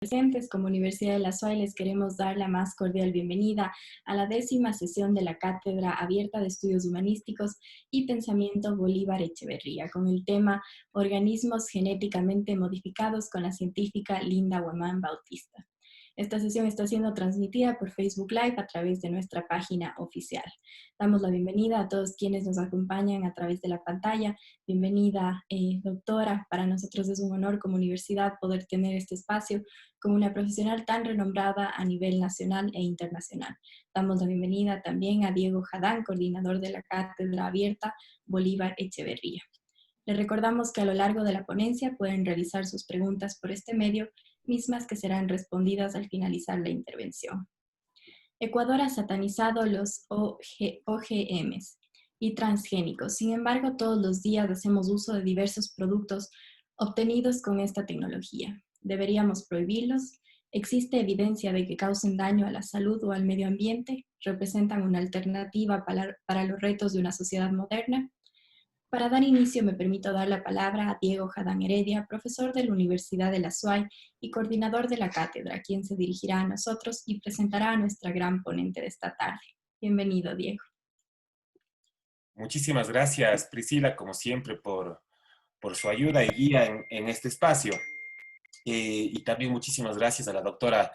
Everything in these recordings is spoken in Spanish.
Presentes como Universidad de la SUAY les queremos dar la más cordial bienvenida a la 10ª sesión de la Cátedra Abierta de Estudios Humanísticos y Pensamiento Bolívar Echeverría, con el tema Organismos genéticamente modificados con la científica Linda Guamán Bautista. Esta sesión está siendo transmitida por Facebook Live a través de nuestra página oficial. Damos la bienvenida a todos quienes nos acompañan a través de la pantalla. Bienvenida, doctora. Para nosotros es un honor como universidad poder tener este espacio con una profesional tan renombrada a nivel nacional e internacional. Damos la bienvenida también a Diego Jadán, coordinador de la Cátedra Abierta Bolívar Echeverría. Les recordamos que a lo largo de la ponencia pueden realizar sus preguntas por este medio, mismas que serán respondidas al finalizar la intervención. Ecuador ha satanizado los OGMs y transgénicos. Sin embargo, todos los días hacemos uso de diversos productos obtenidos con esta tecnología. ¿Deberíamos prohibirlos? ¿Existe evidencia de que causen daño a la salud o al medio ambiente? ¿Representan una alternativa para los retos de una sociedad moderna? Para dar inicio, me permito dar la palabra a Diego Jadán Heredia, profesor de la Universidad de la SUAY y coordinador de la cátedra, quien se dirigirá a nosotros y presentará a nuestra gran ponente de esta tarde. Bienvenido, Diego. Muchísimas gracias, Priscila, como siempre, por su ayuda y guía en este espacio. Y también muchísimas gracias a la doctora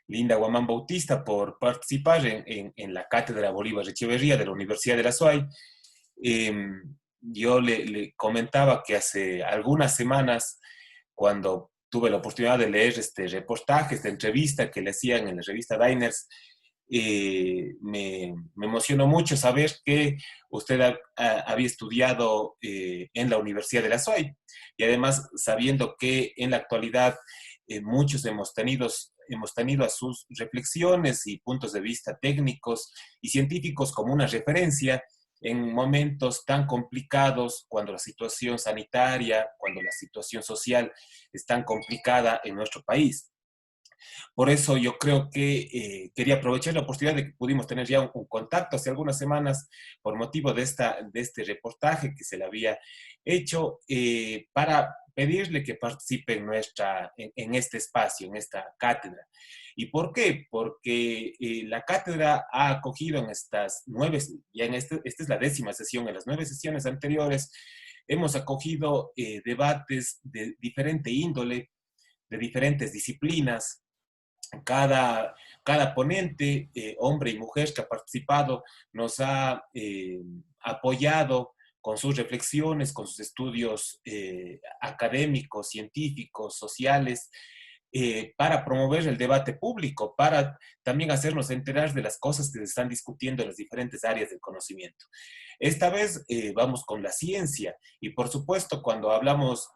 Linda Guamán Bautista por participar en la Cátedra Bolívar Echeverría de la Universidad de la SUAY. Yo le comentaba que hace algunas semanas, cuando tuve la oportunidad de leer este reportaje, esta entrevista que le hacían en la revista Diners, me emocionó mucho saber que usted había estudiado en la Universidad de la SUAY, y además sabiendo que en la actualidad muchos hemos tenido a sus reflexiones y puntos de vista técnicos y científicos como una referencia en momentos tan complicados, cuando la situación sanitaria, cuando la situación social es tan complicada en nuestro país. Por eso yo creo que quería aprovechar la oportunidad de que pudimos tener ya un contacto hace algunas semanas por motivo de este reportaje que se le había hecho, para pedirle que participe en este espacio, en esta cátedra. ¿Y por qué? Porque la cátedra ha acogido en estas esta es la 10ª sesión, en las 9 sesiones anteriores, hemos acogido debates de diferente índole, de diferentes disciplinas. Cada, cada ponente, hombre y mujer que ha participado, nos ha apoyado con sus reflexiones, con sus estudios académicos, científicos, sociales, para promover el debate público, para también hacernos enterar de las cosas que se están discutiendo en las diferentes áreas del conocimiento. Esta vez vamos con la ciencia, y por supuesto cuando hablamos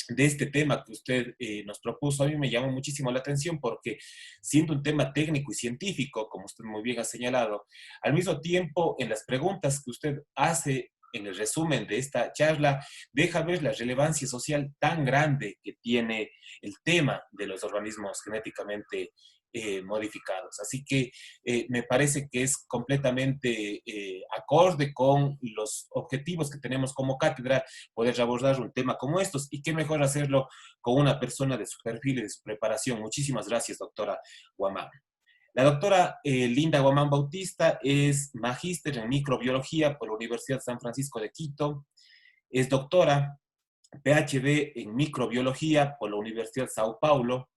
de este tema que usted nos propuso, a mí me llamó muchísimo la atención porque, siendo un tema técnico y científico, como usted muy bien ha señalado, al mismo tiempo en las preguntas que usted hace en el resumen de esta charla, deja ver la relevancia social tan grande que tiene el tema de los organismos genéticamente modificados. Así que me parece que es completamente acorde con los objetivos que tenemos como cátedra, poder abordar un tema como estos, y qué mejor hacerlo con una persona de su perfil y de su preparación. Muchísimas gracias, doctora Guamán. La doctora Linda Guamán Bautista es magíster en microbiología por la Universidad San Francisco de Quito, es doctora PhD en microbiología por la Universidad de Sao Paulo,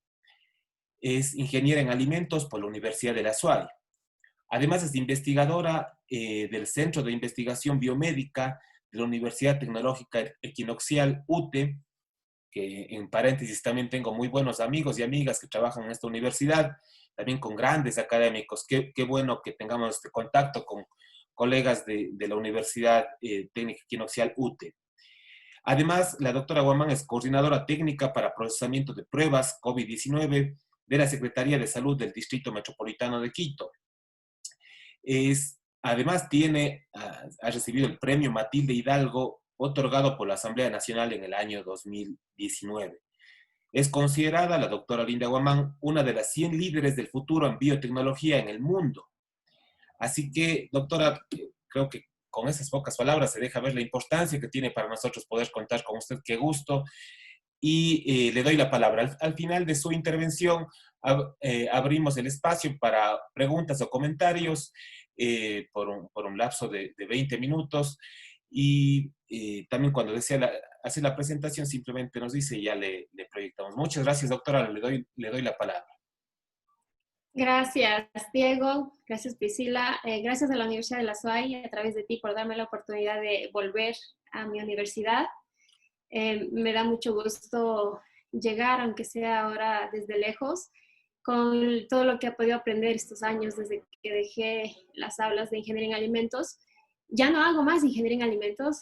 es ingeniera en alimentos por la Universidad de la SUAY. Además es investigadora del Centro de Investigación Biomédica de la Universidad Tecnológica Equinoccial, UTE, que en paréntesis también tengo muy buenos amigos y amigas que trabajan en esta universidad, también con grandes académicos. Qué bueno que tengamos este contacto con colegas de la Universidad Técnica Equinoccial, UTE. Además, la doctora Guamán es coordinadora técnica para procesamiento de pruebas COVID-19 de la Secretaría de Salud del Distrito Metropolitano de Quito. Además, ha recibido el premio Matilde Hidalgo, otorgado por la Asamblea Nacional en el año 2019. Es considerada la doctora Linda Guamán una de las 100 líderes del futuro en biotecnología en el mundo. Así que, doctora, creo que con esas pocas palabras se deja ver la importancia que tiene para nosotros poder contar con usted. Qué gusto. y le doy la palabra. Al final de su intervención abrimos el espacio para preguntas o comentarios por un lapso de 20 minutos y también cuando desea hacer la presentación simplemente nos dice y ya le proyectamos. Muchas gracias, doctora. Le doy la palabra. Gracias, Diego. Gracias, Priscila. Gracias a la Universidad de la SUAY, a través de ti, por darme la oportunidad de volver a mi universidad. Me da mucho gusto llegar, aunque sea ahora desde lejos, con todo lo que he podido aprender estos años desde que dejé las aulas de ingeniería en alimentos. Ya no hago más ingeniería en alimentos.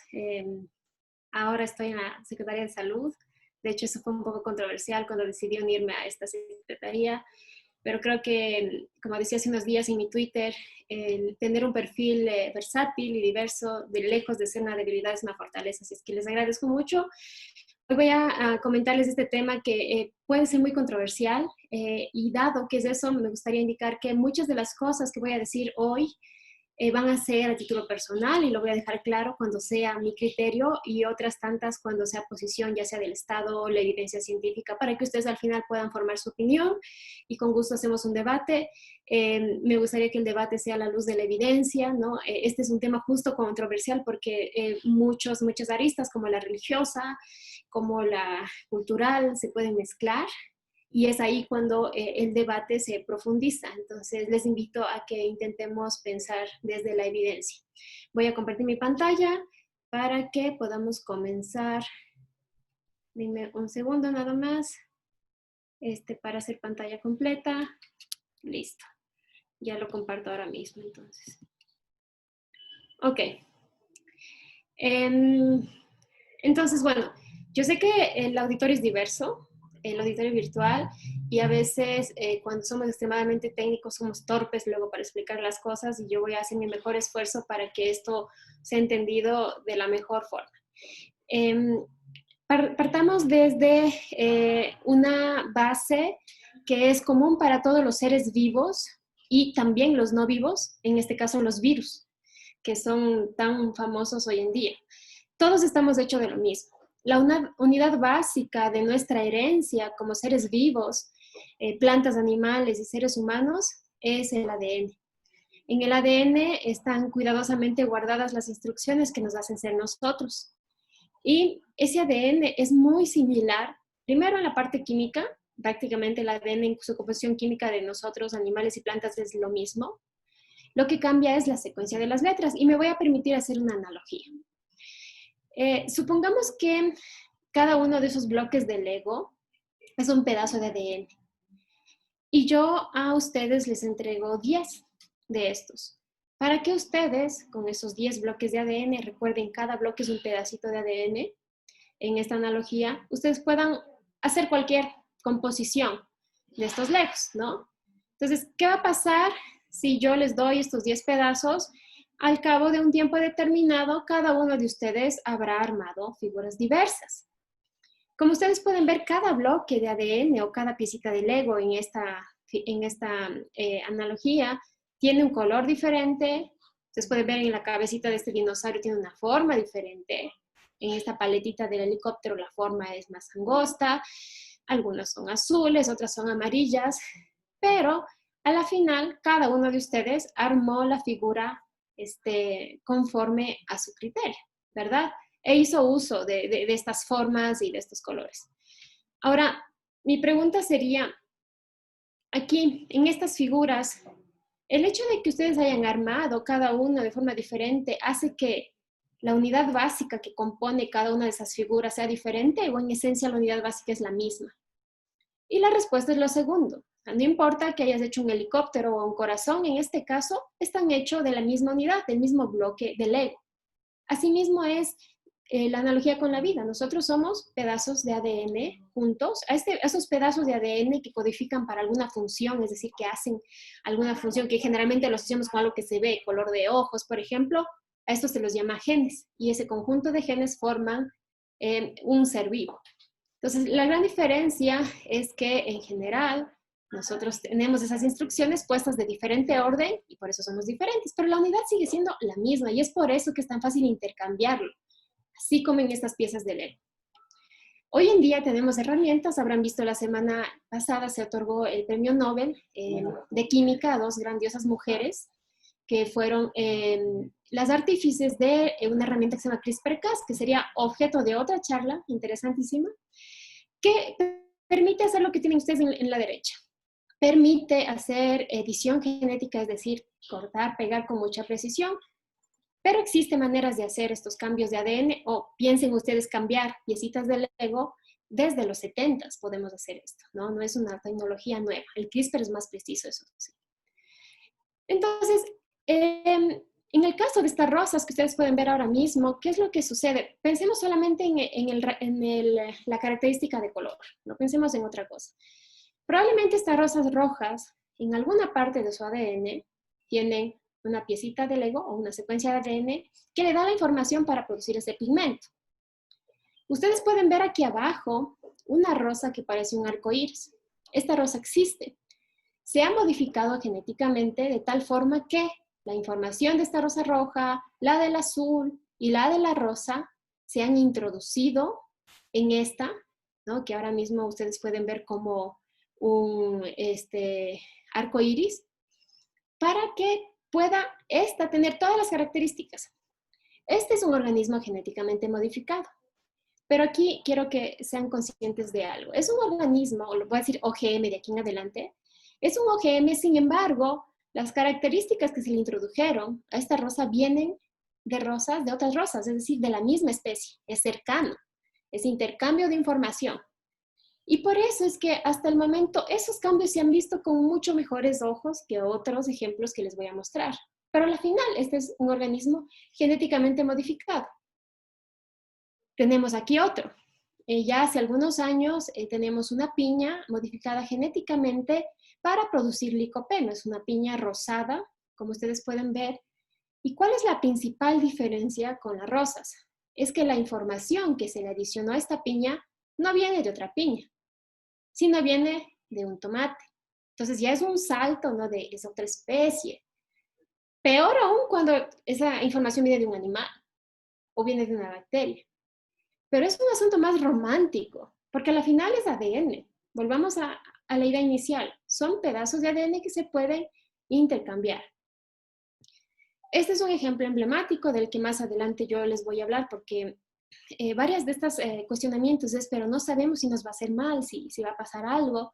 Ahora estoy en la Secretaría de Salud. De hecho, eso fue un poco controversial cuando decidí unirme a esta secretaría. Pero creo que, como decía hace unos días en mi Twitter, el tener un perfil versátil y diverso, de lejos de ser una debilidad, es una fortaleza. Así es que les agradezco mucho. Hoy voy a comentarles este tema que puede ser muy controversial y dado que es eso, me gustaría indicar que muchas de las cosas que voy a decir hoy van a ser a título personal y lo voy a dejar claro cuando sea mi criterio y otras tantas cuando sea posición, ya sea del Estado o la evidencia científica, para que ustedes al final puedan formar su opinión y con gusto hacemos un debate. Me gustaría que el debate sea a la luz de la evidencia, ¿no? Este es un tema justo controversial porque muchas aristas como la religiosa, como la cultural se pueden mezclar. Y es ahí cuando el debate se profundiza. Entonces, les invito a que intentemos pensar desde la evidencia. Voy a compartir mi pantalla para que podamos comenzar. Dime un segundo nada más para hacer pantalla completa. Listo. Ya lo comparto ahora mismo, entonces. Ok. Entonces, bueno, yo sé que el auditorio es diverso, el auditorio virtual, y a veces cuando somos extremadamente técnicos somos torpes luego para explicar las cosas y yo voy a hacer mi mejor esfuerzo para que esto sea entendido de la mejor forma. Partamos desde una base que es común para todos los seres vivos y también los no vivos, en este caso los virus, que son tan famosos hoy en día. Todos estamos hechos de lo mismo. La unidad básica de nuestra herencia como seres vivos, plantas, animales y seres humanos es el ADN. En el ADN están cuidadosamente guardadas las instrucciones que nos hacen ser nosotros. Y ese ADN es muy similar, primero en la parte química, prácticamente el ADN en su composición química de nosotros, animales y plantas, es lo mismo. Lo que cambia es la secuencia de las letras y me voy a permitir hacer una analogía. Supongamos que cada uno de esos bloques de Lego es un pedazo de ADN. Y yo a ustedes les entrego 10 de estos. Para que ustedes, con esos 10 bloques de ADN, recuerden, cada bloque es un pedacito de ADN, en esta analogía, ustedes puedan hacer cualquier composición de estos Legos, ¿no? Entonces, ¿qué va a pasar si yo les doy estos 10 pedazos? Al cabo de un tiempo determinado, cada uno de ustedes habrá armado figuras diversas. Como ustedes pueden ver, cada bloque de ADN o cada piecita de Lego en esta analogía tiene un color diferente. Ustedes pueden ver en la cabecita de este dinosaurio tiene una forma diferente. En esta paletita del helicóptero la forma es más angosta. Algunas son azules, otras son amarillas. Pero a la final, cada uno de ustedes armó la figura conforme a su criterio, ¿verdad? E hizo uso de estas formas y de estos colores. Ahora, mi pregunta sería, aquí, en estas figuras, el hecho de que ustedes hayan armado cada uno de forma diferente hace que la unidad básica que compone cada una de esas figuras sea diferente o en esencia la unidad básica es la misma. Y la respuesta es lo segundo. No importa que hayas hecho un helicóptero o un corazón, en este caso, están hechos de la misma unidad, del mismo bloque de Lego. Asimismo es la analogía con la vida. Nosotros somos pedazos de ADN juntos, a esos pedazos de ADN que codifican para alguna función, es decir, que hacen alguna función que generalmente lo asociamos con algo que se ve, color de ojos, por ejemplo, a estos se los llama genes y ese conjunto de genes forman un ser vivo. Entonces, la gran diferencia es que en general nosotros tenemos esas instrucciones puestas de diferente orden y por eso somos diferentes, pero la unidad sigue siendo la misma y es por eso que es tan fácil intercambiarlo, así como en estas piezas de Lego. Hoy en día tenemos herramientas, habrán visto la semana pasada se otorgó el premio Nobel de Química a dos grandiosas mujeres que fueron las artífices de una herramienta que se llama CRISPR-Cas, que sería objeto de otra charla interesantísima, que permite hacer lo que tienen ustedes en la derecha. Permite hacer edición genética, es decir, cortar, pegar con mucha precisión, pero existen maneras de hacer estos cambios de ADN, o piensen ustedes cambiar piecitas del Lego, desde los 70 podemos hacer esto, ¿no? No es una tecnología nueva. El CRISPR es más preciso, eso sí. Entonces, en el caso de estas rosas que ustedes pueden ver ahora mismo, ¿qué es lo que sucede? Pensemos solamente la característica de color, no pensemos en otra cosa. Probablemente estas rosas rojas, en alguna parte de su ADN, tienen una piecita de Lego o una secuencia de ADN que le da la información para producir ese pigmento. Ustedes pueden ver aquí abajo una rosa que parece un arco iris. Esta rosa existe. Se ha modificado genéticamente de tal forma que la información de esta rosa roja, la del azul y la de la rosa se han introducido en esta, ¿no? Que ahora mismo ustedes pueden ver como un arco iris, para que pueda esta tener todas las características. Este es un organismo genéticamente modificado. Pero aquí quiero que sean conscientes de algo. Es un organismo, o lo voy a decir OGM de aquí en adelante, es un OGM, sin embargo, las características que se le introdujeron a esta rosa vienen de rosas, de otras rosas, es decir, de la misma especie, es cercano, es intercambio de información. Y por eso es que hasta el momento esos cambios se han visto con mucho mejores ojos que otros ejemplos que les voy a mostrar. Pero al final, este es un organismo genéticamente modificado. Tenemos aquí otro. Ya hace algunos años tenemos una piña modificada genéticamente para producir licopeno. Es una piña rosada, como ustedes pueden ver. ¿Y cuál es la principal diferencia con las rosas? Es que la información que se le adicionó a esta piña no viene de otra piña, sino viene de un tomate. Entonces ya es un salto, ¿no? Es otra especie. Peor aún cuando esa información viene de un animal o viene de una bacteria. Pero es un asunto más romántico, porque al final es ADN. Volvamos a la idea inicial. Son pedazos de ADN que se pueden intercambiar. Este es un ejemplo emblemático del que más adelante yo les voy a hablar, porque varias de estos cuestionamientos es, pero no sabemos si nos va a hacer mal, si va a pasar algo.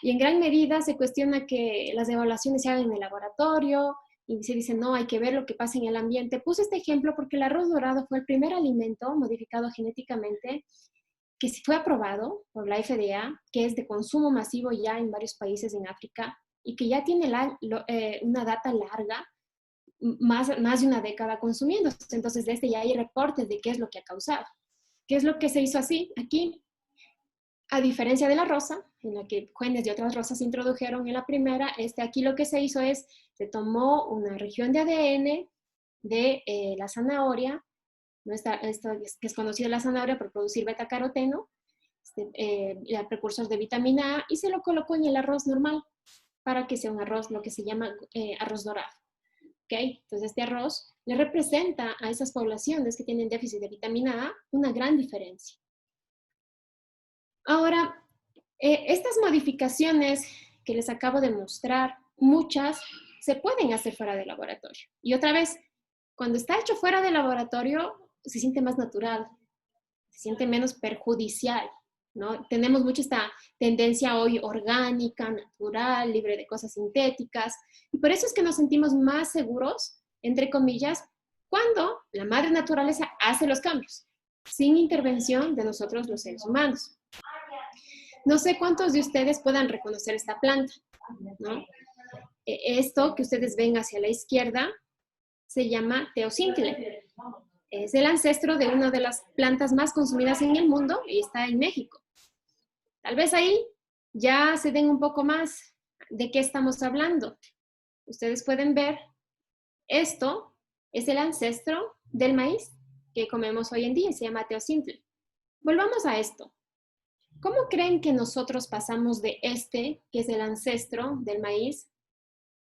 Y en gran medida se cuestiona que las evaluaciones se hagan en el laboratorio, y se dice, no, hay que ver lo que pasa en el ambiente. Puse este ejemplo porque el arroz dorado fue el primer alimento modificado genéticamente que fue aprobado por la FDA, que es de consumo masivo ya en varios países en África y que ya tiene una data larga, más de una década consumiéndose. Entonces, desde ya hay reportes de qué es lo que ha causado. ¿Qué es lo que se hizo así? Aquí, a diferencia de la rosa, en la que genes de otras rosas se introdujeron en la primera, aquí lo que se hizo es, se tomó una región de ADN de la zanahoria, ¿no? Esto que es conocida la zanahoria por producir betacaroteno, el precursor de vitamina A, y se lo colocó en el arroz normal para que sea un arroz, lo que se llama arroz dorado. ¿Okay? Entonces este arroz le representa a esas poblaciones que tienen déficit de vitamina A una gran diferencia. Ahora, estas modificaciones que les acabo de mostrar, muchas se pueden hacer fuera del laboratorio. Y otra vez, cuando está hecho fuera del laboratorio, se siente más natural, se siente menos perjudicial, ¿no? Tenemos mucho esta tendencia hoy orgánica, natural, libre de cosas sintéticas, y por eso es que nos sentimos más seguros, entre comillas, cuando la madre naturaleza hace los cambios, sin intervención de nosotros los seres humanos. No sé cuántos de ustedes puedan reconocer esta planta, ¿no? Esto que ustedes ven hacia la izquierda se llama teosíntle. Es el ancestro de una de las plantas más consumidas en el mundo y está en México. Tal vez ahí ya se den un poco más de qué estamos hablando. Ustedes pueden ver, esto es el ancestro del maíz que comemos hoy en día, se llama teosíntle. Volvamos a esto. ¿Cómo creen que nosotros pasamos de que es el ancestro del maíz,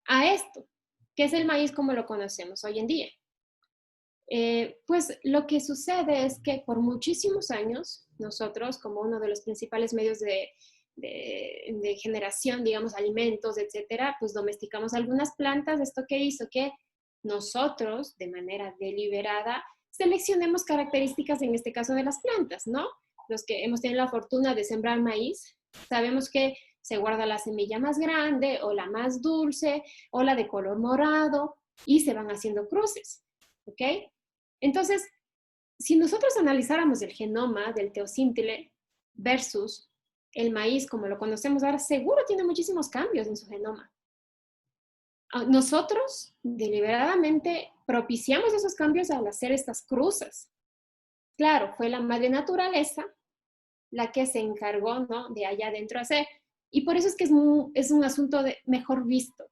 a esto, que es el maíz como lo conocemos hoy en día? Pues lo que sucede es que por muchísimos años nosotros como uno de los principales medios de generación, digamos, alimentos, etcétera, pues domesticamos algunas plantas. Esto que hizo que nosotros, de manera deliberada, seleccionemos características, en este caso de las plantas, ¿no? Los que hemos tenido la fortuna de sembrar maíz, sabemos que se guarda la semilla más grande o la más dulce o la de color morado y se van haciendo cruces, ¿ok? Entonces, si nosotros analizáramos el genoma del teosíntle versus el maíz como lo conocemos ahora, seguro tiene muchísimos cambios en su genoma. Nosotros deliberadamente propiciamos esos cambios al hacer estas cruces. Claro, fue la madre naturaleza la que se encargó, ¿no?, de allá adentro hacer. Y por eso es que es un asunto de mejor visto.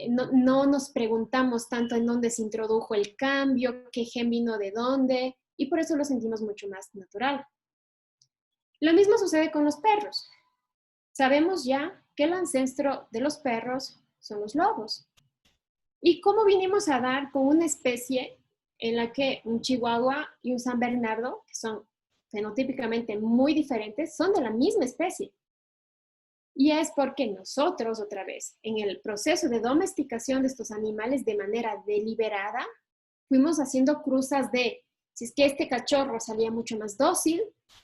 No nos preguntamos tanto en dónde se introdujo el cambio, qué gen vino de dónde, y por eso lo sentimos mucho más natural. Lo mismo sucede con los perros. Sabemos ya que el ancestro de los perros son los lobos. ¿Y cómo vinimos a dar con una especie en la que un chihuahua y un san bernardo, que son fenotípicamente muy diferentes, son de la misma especie? Y es porque nosotros, otra vez, en el proceso de domesticación de estos animales de manera deliberada, fuimos haciendo cruzas de, si es que este cachorro salía mucho más dócil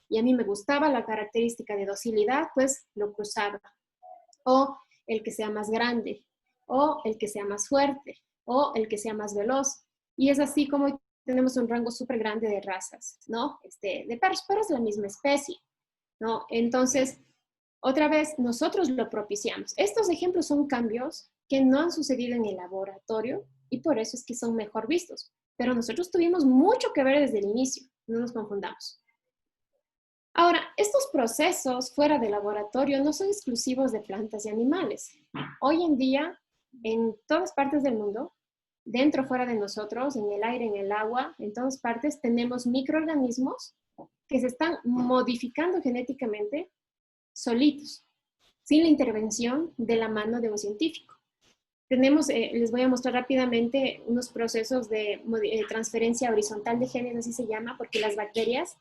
y a mí me gustaba la característica de docilidad, pues lo cruzaba. O el que sea más grande, o el que sea más fuerte, o el que sea más veloz. Y es así como tenemos un rango súper grande de razas, ¿no? De perros, pero es la misma especie, ¿no? Entonces, otra vez, nosotros lo propiciamos. Estos ejemplos son cambios que no han sucedido en el laboratorio y por eso es que son mejor vistos. Pero nosotros tuvimos mucho que ver desde el inicio, no nos confundamos. Ahora, estos procesos fuera del laboratorio no son exclusivos de plantas y animales. Hoy en día, en todas partes del mundo, dentro o fuera de nosotros, en el aire, en el agua, en todas partes, tenemos microorganismos que se están modificando genéticamente solitos, sin la intervención de la mano de un científico. Tenemos, les voy a mostrar rápidamente unos procesos de transferencia horizontal de genes, así se llama, porque las bacterias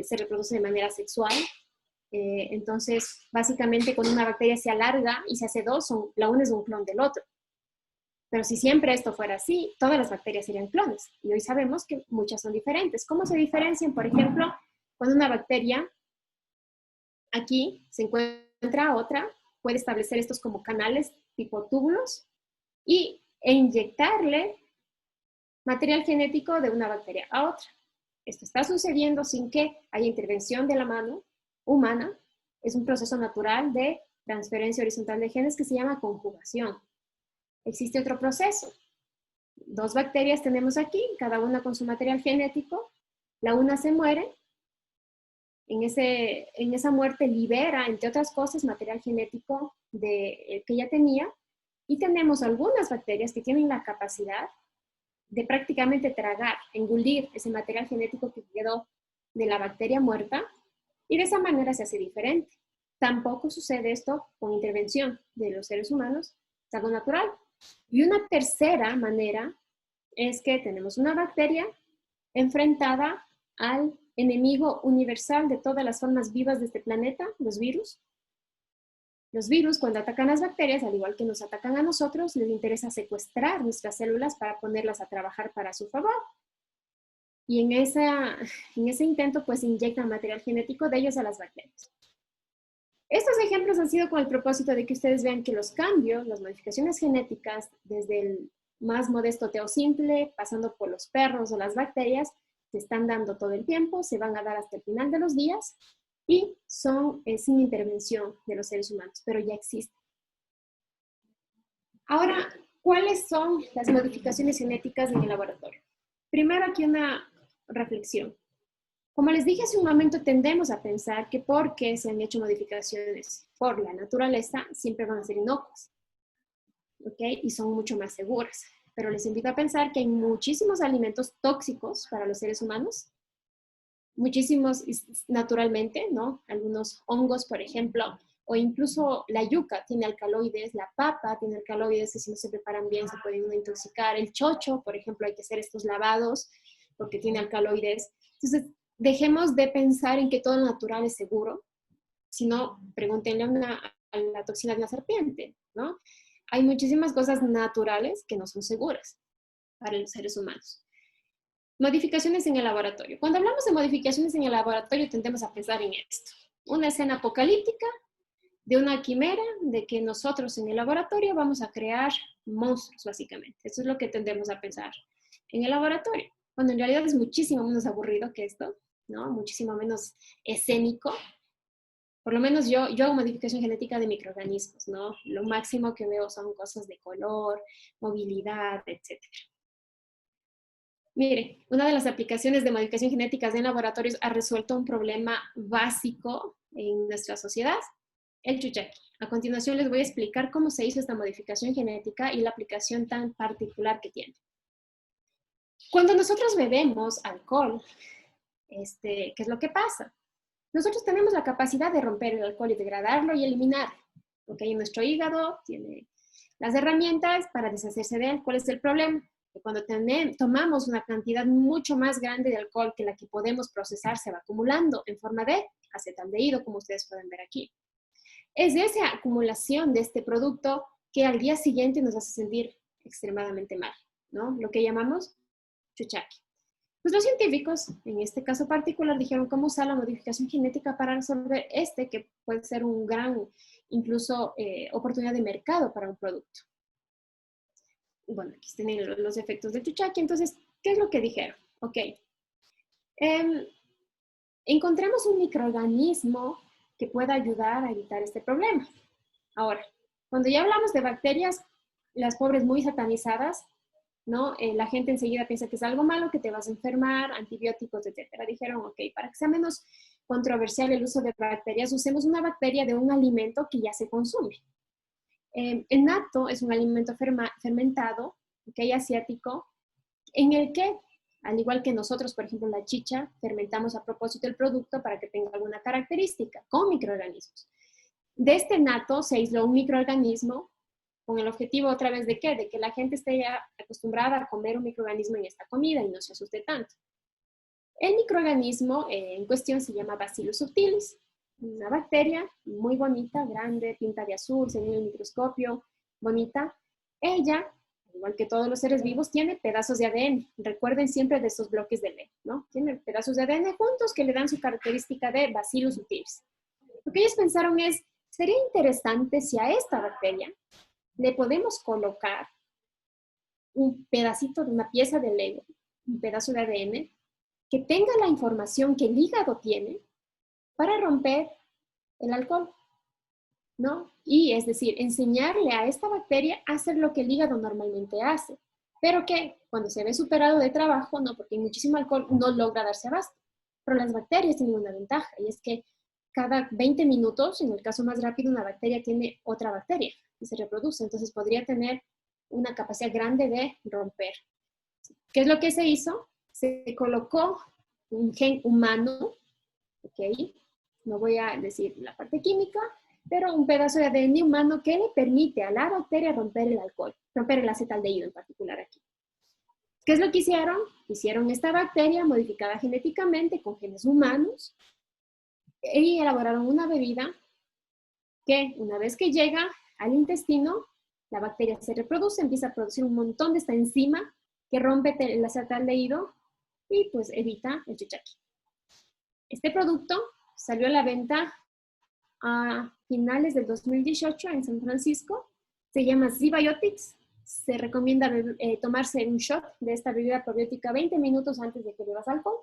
se reproducen de manera sexual. Entonces, básicamente, cuando una bacteria se alarga y se hace dos, la una es un clon del otro. Pero si siempre esto fuera así, todas las bacterias serían clones. Y hoy sabemos que muchas son diferentes. ¿Cómo se diferencian? Por ejemplo, cuando una bacteria aquí se encuentra otra, puede establecer estos como canales tipo túbulos e inyectarle material genético de una bacteria a otra. Esto está sucediendo sin que haya intervención de la mano humana. Es un proceso natural de transferencia horizontal de genes que se llama conjugación. Existe otro proceso. Dos bacterias tenemos aquí, cada una con su material genético. La una se muere. En esa muerte libera, entre otras cosas, material genético que ya tenía. Y tenemos algunas bacterias que tienen la capacidad de prácticamente tragar, engullir ese material genético que quedó de la bacteria muerta, y de esa manera se hace diferente. Tampoco sucede esto con intervención de los seres humanos, es algo natural. Y una tercera manera es que tenemos una bacteria enfrentada al enemigo universal de todas las formas vivas de este planeta, los virus. Los virus, cuando atacan a las bacterias, al igual que nos atacan a nosotros, les interesa secuestrar nuestras células para ponerlas a trabajar para su favor. Y en ese intento, pues, inyectan material genético de ellos a las bacterias. Estos ejemplos han sido con el propósito de que ustedes vean que los cambios, las modificaciones genéticas, desde el más modesto teosimple, pasando por los perros o las bacterias, se están dando todo el tiempo, se van a dar hasta el final de los días y son sin intervención de los seres humanos, pero ya existen. Ahora, ¿cuáles son las modificaciones genéticas en el laboratorio? Primero, aquí una reflexión. Como les dije hace un momento, tendemos a pensar que porque se han hecho modificaciones por la naturaleza, siempre van a ser inocuas, ¿ok? Y son mucho más seguras. Pero les invito a pensar que hay muchísimos alimentos tóxicos para los seres humanos, muchísimos naturalmente, ¿no? Algunos hongos, por ejemplo, o incluso la yuca tiene alcaloides, la papa tiene alcaloides que si no se preparan bien se pueden intoxicar. El chocho, por ejemplo, hay que hacer estos lavados porque tiene alcaloides. Entonces, dejemos de pensar en que todo lo natural es seguro, sino pregúntenle a la toxina de una serpiente, ¿no? Hay muchísimas cosas naturales que no son seguras para los seres humanos. Modificaciones en el laboratorio. Cuando hablamos de modificaciones en el laboratorio, tendemos a pensar en esto. Una escena apocalíptica de una quimera, de que nosotros en el laboratorio vamos a crear monstruos, básicamente. Eso es lo que tendemos a pensar en el laboratorio. Cuando en realidad es muchísimo menos aburrido que esto, ¿no? Muchísimo menos escénico. Por lo menos yo hago modificación genética de microorganismos, ¿no? Lo máximo que veo son cosas de color, movilidad, etc. Mire, una de las aplicaciones de modificación genética en laboratorios ha resuelto un problema básico en nuestra sociedad, el chuchaqui. A continuación les voy a explicar cómo se hizo esta modificación genética y la aplicación tan particular que tiene. Cuando nosotros bebemos alcohol, ¿qué es lo que pasa? Nosotros tenemos la capacidad de romper el alcohol y degradarlo y eliminarlo, porque nuestro hígado tiene las herramientas para deshacerse de él. ¿Cuál es el problema? Que cuando tomamos una cantidad mucho más grande de alcohol que la que podemos procesar, se va acumulando en forma de acetaldehído, como ustedes pueden ver aquí. Es esa acumulación de este producto que al día siguiente nos hace sentir extremadamente mal, ¿no? Lo que llamamos chuchaqui. Pues los científicos, en este caso particular, dijeron cómo usar la modificación genética para resolver que puede ser un gran, incluso, oportunidad de mercado para un producto. Bueno, aquí tienen los efectos del chuchaqui. Entonces, ¿qué es lo que dijeron? Ok. Encontremos un microorganismo que pueda ayudar a evitar este problema. Ahora, cuando ya hablamos de bacterias, las pobres muy satanizadas, ¿no? La gente enseguida piensa que es algo malo, que te vas a enfermar, antibióticos, etcétera. Dijeron, ok, para que sea menos controversial el uso de bacterias, usemos una bacteria de un alimento que ya se consume. El natto es un alimento fermentado, okay, asiático, en el que, al igual que nosotros, por ejemplo, la chicha, fermentamos a propósito el producto para que tenga alguna característica, con microorganismos. De este natto se aisló un microorganismo con el objetivo otra vez de ¿qué? De que la gente esté ya acostumbrada a comer un microorganismo en esta comida y no se asuste tanto. El microorganismo en cuestión se llama Bacillus subtilis, una bacteria muy bonita, grande, pinta de azul, se ve en el microscopio, bonita. Ella, igual que todos los seres vivos, tiene pedazos de ADN. Recuerden siempre de esos bloques de Lego, ¿no? Tiene pedazos de ADN juntos que le dan su característica de Bacillus subtilis. Lo que ellos pensaron es, sería interesante si a esta bacteria le podemos colocar un pedacito de una pieza de Lego, un pedazo de ADN, que tenga la información que el hígado tiene para romper el alcohol, ¿no? Y es decir, enseñarle a esta bacteria a hacer lo que el hígado normalmente hace, pero que cuando se ve superado de trabajo, no, porque hay muchísimo alcohol, no logra darse abasto. Pero las bacterias tienen una ventaja, y es que cada 20 minutos, en el caso más rápido, una bacteria tiene otra bacteria y se reproduce, entonces podría tener una capacidad grande de romper. ¿Qué es lo que se hizo? Se colocó un gen humano, ¿ok? No voy a decir la parte química, pero un pedazo de ADN humano que le permite a la bacteria romper el alcohol, romper el acetaldehído en particular aquí. ¿Qué es lo que hicieron? Hicieron esta bacteria modificada genéticamente con genes humanos y elaboraron una bebida que una vez que llega al intestino, la bacteria se reproduce, empieza a producir un montón de esta enzima que rompe el acetaldehído y pues evita el chuchaqui. Este producto salió a la venta a finales del 2018 en San Francisco. Se llama ZBiotics. Se recomienda tomarse un shot de esta bebida probiótica 20 minutos antes de que bebas alcohol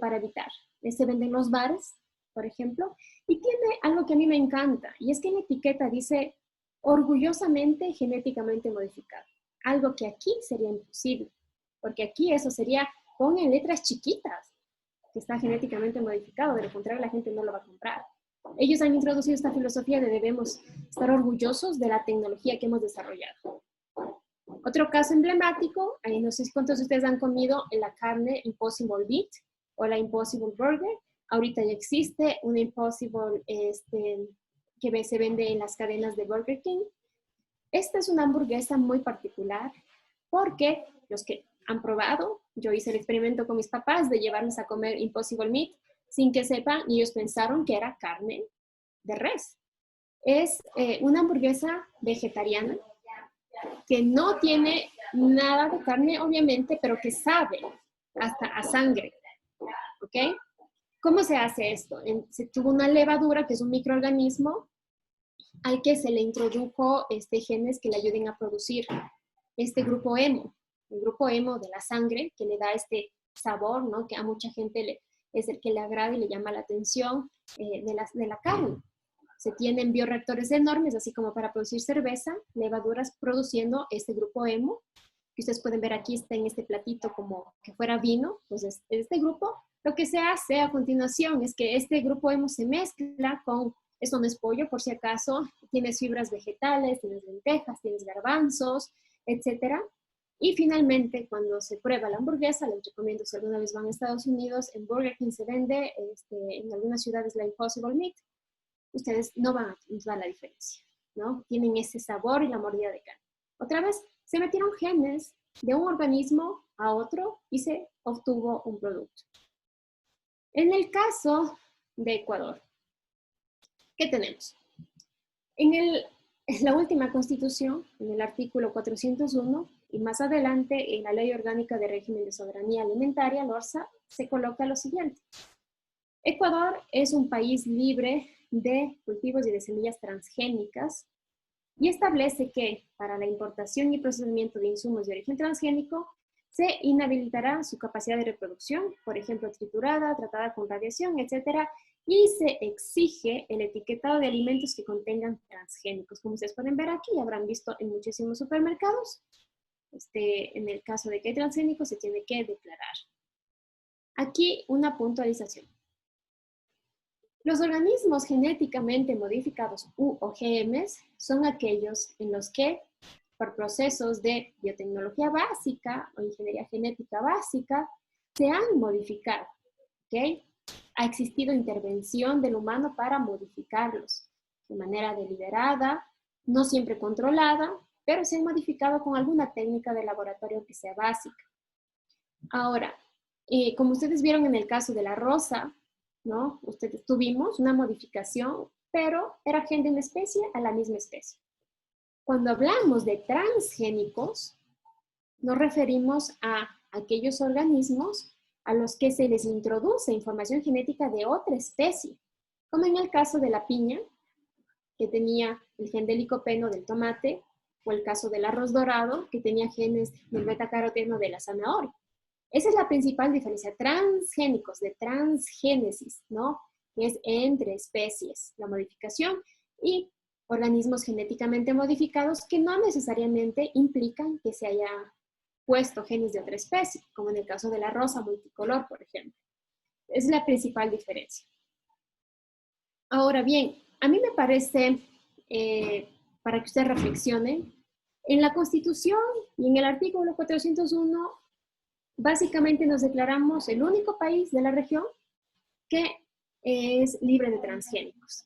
para evitar. Se vende en los bares, por ejemplo, y tiene algo que a mí me encanta, y es que en la etiqueta dice orgullosamente genéticamente modificado. Algo que aquí sería imposible, porque aquí eso sería, pongan letras chiquitas, que está genéticamente modificado, de lo contrario la gente no lo va a comprar. Ellos han introducido esta filosofía de debemos estar orgullosos de la tecnología que hemos desarrollado. Otro caso emblemático, no sé cuántos de ustedes han comido la carne Impossible Meat o la Impossible Burger. Ahorita ya existe una Impossible que se vende en las cadenas de Burger King. Esta es una hamburguesa muy particular porque los que han probado Yo hice el experimento con mis papás de llevarles a comer Impossible Meat sin que sepan, y ellos pensaron que era carne de res. Es una hamburguesa vegetariana que no tiene nada de carne, obviamente, pero que sabe hasta a sangre, ¿ok? ¿Cómo se hace esto? Se tuvo una levadura, que es un microorganismo, al que se le introdujo genes que le ayuden a producir este grupo hemo, el grupo hemo de la sangre, que le da este sabor, ¿no? Que a mucha gente es el que le agrada y le llama la atención de la carne. Se tienen bioreactores enormes, así como para producir cerveza, levaduras produciendo este grupo hemo, que ustedes pueden ver aquí, está en este platito como que fuera vino. Entonces, este grupo, lo que se hace a continuación es que este grupo hemo se mezcla con, esto no es pollo por si acaso, tienes fibras vegetales, tienes lentejas, tienes garbanzos, etcétera. Y finalmente, cuando se prueba la hamburguesa, les recomiendo si alguna vez van a Estados Unidos, en Burger King se vende, en algunas ciudades la Impossible Meat, ustedes no van a notar la diferencia, ¿no? Tienen ese sabor y la mordida de carne. Otra vez, se metieron genes de un organismo a otro y se obtuvo un producto. En el caso de Ecuador, ¿qué tenemos? En la última constitución, en el artículo 401, y más adelante en la Ley Orgánica de Régimen de Soberanía Alimentaria, LORSA, se coloca lo siguiente. Ecuador es un país libre de cultivos y de semillas transgénicas y establece que para la importación y procesamiento de insumos de origen transgénico se inhabilitará su capacidad de reproducción, por ejemplo, triturada, tratada con radiación, etcétera, y se exige el etiquetado de alimentos que contengan transgénicos. Como ustedes pueden ver aquí, habrán visto en muchísimos supermercados. En el caso de que hay transgénicos, se tiene que declarar. Aquí una puntualización. Los organismos genéticamente modificados u OGMs son aquellos en los que, por procesos de biotecnología básica o ingeniería genética básica, se han modificado, ¿ok? Ha existido intervención del humano para modificarlos de manera deliberada, no siempre controlada, pero se han modificado con alguna técnica de laboratorio que sea básica. Ahora, como ustedes vieron en el caso de la rosa, ¿no? Ustedes tuvimos una modificación, pero era gen de una especie a la misma especie. Cuando hablamos de transgénicos, nos referimos a aquellos organismos a los que se les introduce información genética de otra especie, como en el caso de la piña, que tenía el gen del licopeno del tomate, o el caso del arroz dorado, que tenía genes del betacaroteno de la zanahoria. Esa es la principal diferencia, transgénicos, de transgénesis, ¿no? Que es entre especies, la modificación, y organismos genéticamente modificados que no necesariamente implican que se haya puesto genes de otra especie, como en el caso de la rosa multicolor, por ejemplo. Es la principal diferencia. Ahora bien, a mí me parece, para que ustedes reflexionen, en la Constitución y en el artículo 401, básicamente nos declaramos el único país de la región que es libre de transgénicos.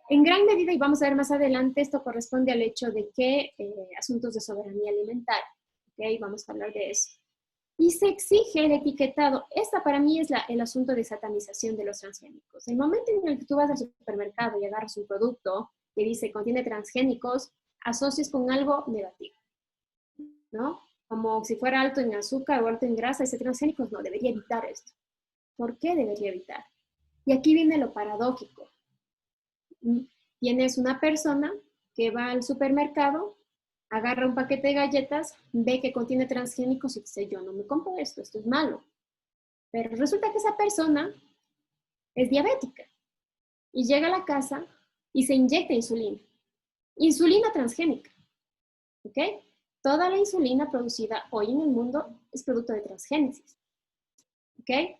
En gran medida, y vamos a ver más adelante, esto corresponde al hecho de que asuntos de soberanía alimentaria, ¿okay? Vamos a hablar de eso. Y se exige el etiquetado. Esta para mí es el asunto de satanización de los transgénicos. El momento en el que tú vas al supermercado y agarras un producto que dice contiene transgénicos, asocias con algo negativo, ¿no? Como si fuera alto en azúcar o alto en grasa, ese transgénico no, debería evitar esto. ¿Por qué debería evitar? Y aquí viene lo paradójico. Tienes una persona que va al supermercado, agarra un paquete de galletas, ve que contiene transgénicos y dice, yo no me compro esto es malo. Pero resulta que esa persona es diabética y llega a la casa y se inyecta insulina. Insulina transgénica, ¿ok? Toda la insulina producida hoy en el mundo es producto de transgénesis, ¿ok?